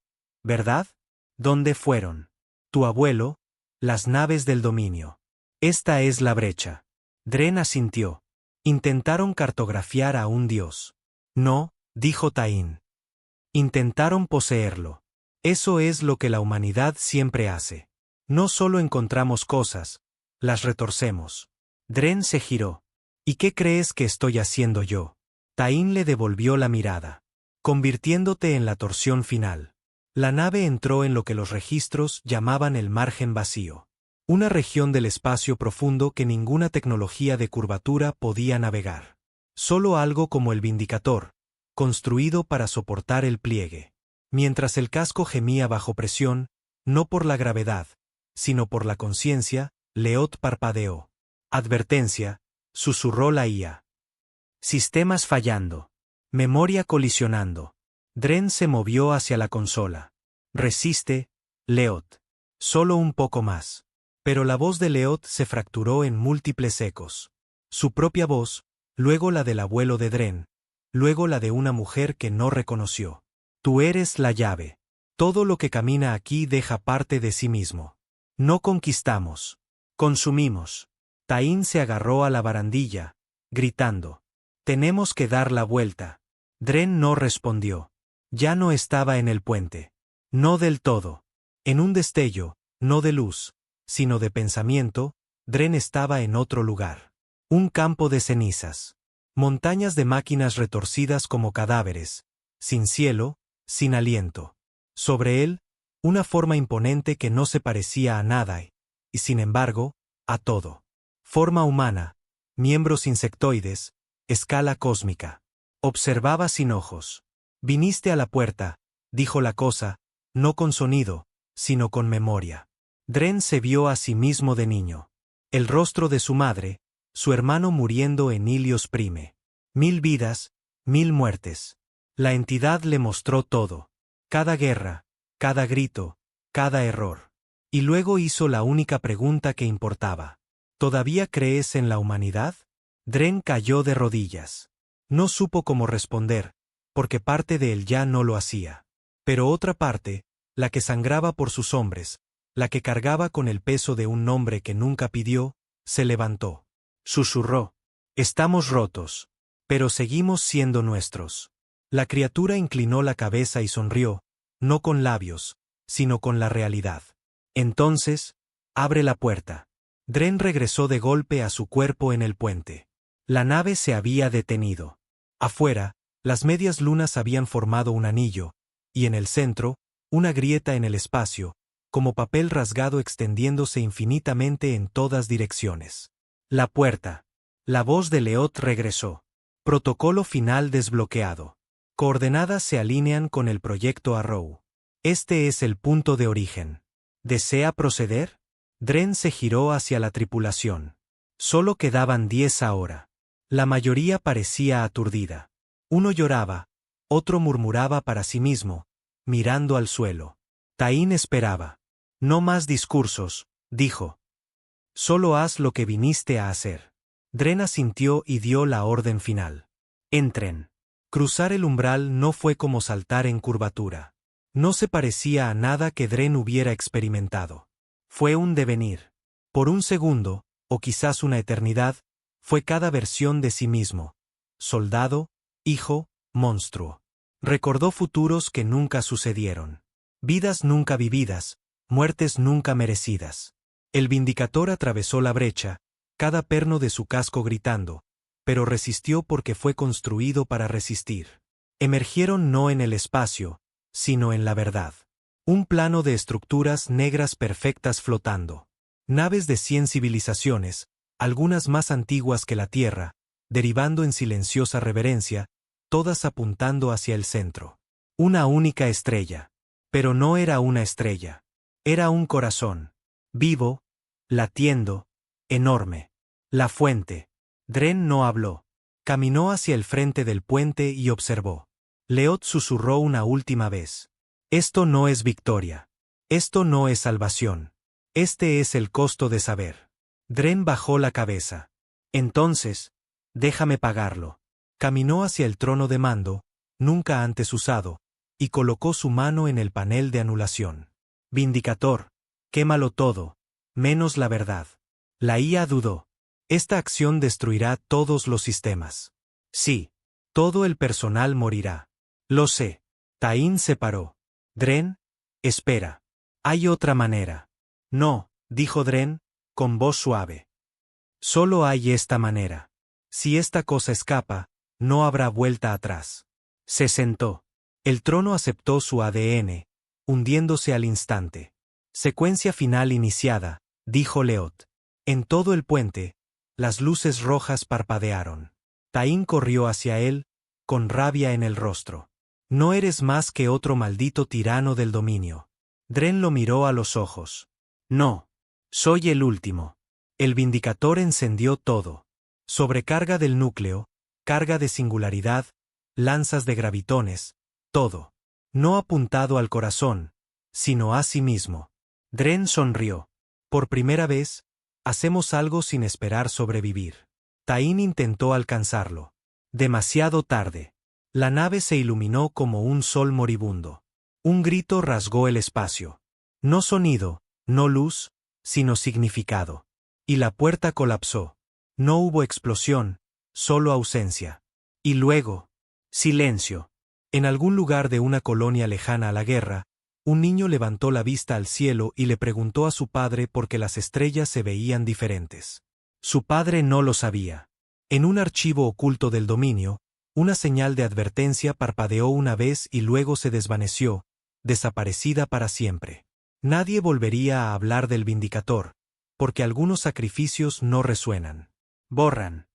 ¿verdad? ¿Dónde fueron? Tu abuelo, las naves del dominio. Esta es la brecha. Dren asintió. Intentaron cartografiar a un dios. No, dijo Tain. Intentaron poseerlo. Eso es lo que la humanidad siempre hace. No solo encontramos cosas, las retorcemos. Dren se giró. ¿Y qué crees que estoy haciendo yo? Tain le devolvió la mirada. Convirtiéndote en la torsión final. La nave entró en lo que los registros llamaban el margen vacío. Una región del espacio profundo que ninguna tecnología de curvatura podía navegar. Solo algo como el Vindicator, construido para soportar el pliegue. Mientras el casco gemía bajo presión, no por la gravedad, sino por la conciencia, Leot parpadeó. Advertencia, susurró la IA. Sistemas fallando. Memoria colisionando. Dren se movió hacia la consola. Resiste, Leot. Solo un poco más. Pero la voz de Leot se fracturó en múltiples ecos. Su propia voz, luego la del abuelo de Dren, luego la de una mujer que no reconoció. Tú eres la llave. Todo lo que camina aquí deja parte de sí mismo. No conquistamos. Consumimos. Tain se agarró a la barandilla, gritando. Tenemos que dar la vuelta. Dren no respondió. Ya no estaba en el puente. No del todo. En un destello, no de luz, sino de pensamiento, Dren estaba en otro lugar. Un campo de cenizas. Montañas de máquinas retorcidas como cadáveres, sin cielo, sin aliento. Sobre él, una forma imponente que no se parecía a nada y sin embargo, a todo. Forma humana, miembros insectoides, escala cósmica. Observaba sin ojos. Viniste a la puerta, dijo la cosa, no con sonido, sino con memoria. Dren se vio a sí mismo de niño. El rostro de su madre, su hermano muriendo en Ilios Prime. 1000 vidas, 1000 muertes. La entidad le mostró todo. Cada guerra, cada grito, cada error. Y luego hizo la única pregunta que importaba. ¿Todavía crees en la humanidad? Dren cayó de rodillas. No supo cómo responder, porque parte de él ya no lo hacía. Pero otra parte, la que sangraba por sus hombres, la que cargaba con el peso de un nombre que nunca pidió, se levantó. Susurró. Estamos rotos. Pero seguimos siendo nuestros. La criatura inclinó la cabeza y sonrió, no con labios, sino con la realidad. Entonces, abre la puerta. Dren regresó de golpe a su cuerpo en el puente. La nave se había detenido. Afuera, las medias lunas habían formado un anillo, y en el centro, una grieta en el espacio, como papel rasgado extendiéndose infinitamente en todas direcciones. La puerta. La voz de Leot regresó. Protocolo final desbloqueado. Coordenadas se alinean con el proyecto Arrow. Este es el punto de origen. ¿Desea proceder? Dren se giró hacia la tripulación. Solo quedaban 10 ahora. La mayoría parecía aturdida. Uno lloraba, otro murmuraba para sí mismo, mirando al suelo. Tain esperaba. No más discursos, dijo. Solo haz lo que viniste a hacer. Dren asintió y dio la orden final. Entren. Cruzar el umbral no fue como saltar en curvatura. No se parecía a nada que Dren hubiera experimentado. Fue un devenir. Por un segundo, o quizás una eternidad, fue cada versión de sí mismo. Soldado, hijo, monstruo. Recordó futuros que nunca sucedieron. Vidas nunca vividas, muertes nunca merecidas. El Vindicator atravesó la brecha, cada perno de su casco gritando, pero resistió porque fue construido para resistir. Emergieron no en el espacio, sino en la verdad. Un plano de estructuras negras perfectas flotando. Naves de 100 civilizaciones, algunas más antiguas que la Tierra, derivando en silenciosa reverencia, todas apuntando hacia el centro. Una única estrella. Pero no era una estrella. Era un corazón. Vivo, latiendo, enorme. La fuente. Dren no habló. Caminó hacia el frente del puente y observó. Leot susurró una última vez. Esto no es victoria. Esto no es salvación. Este es el costo de saber. Dren bajó la cabeza. Entonces, déjame pagarlo. Caminó hacia el trono de mando, nunca antes usado, y colocó su mano en el panel de anulación. Vindicator, quémalo todo, menos la verdad. La IA dudó. Esta acción destruirá todos los sistemas. Sí, todo el personal morirá. Lo sé. Tain se paró. Dren, espera. Hay otra manera. No, dijo Dren, con voz suave. Solo hay esta manera. Si esta cosa escapa, no habrá vuelta atrás. Se sentó. El trono aceptó su ADN, hundiéndose al instante. Secuencia final iniciada, dijo Leot. En todo el puente, las luces rojas parpadearon. Taín corrió hacia él, con rabia en el rostro. No eres más que otro maldito tirano del dominio. Dren lo miró a los ojos. No. Soy el último. El Vindicator encendió todo. Sobrecarga del núcleo, carga de singularidad, lanzas de gravitones, todo. No apuntado al corazón, sino a sí mismo. Dren sonrió. Por primera vez, hacemos algo sin esperar sobrevivir. Taín intentó alcanzarlo. Demasiado tarde. La nave se iluminó como un sol moribundo. Un grito rasgó el espacio. No sonido, no luz, sino significado. Y la puerta colapsó. No hubo explosión, solo ausencia. Y luego, silencio. En algún lugar de una colonia lejana a la guerra, un niño levantó la vista al cielo y le preguntó a su padre por qué las estrellas se veían diferentes. Su padre no lo sabía. En un archivo oculto del dominio, una señal de advertencia parpadeó una vez y luego se desvaneció, desaparecida para siempre. Nadie volvería a hablar del Vindicator, porque algunos sacrificios no resuenan. Borran.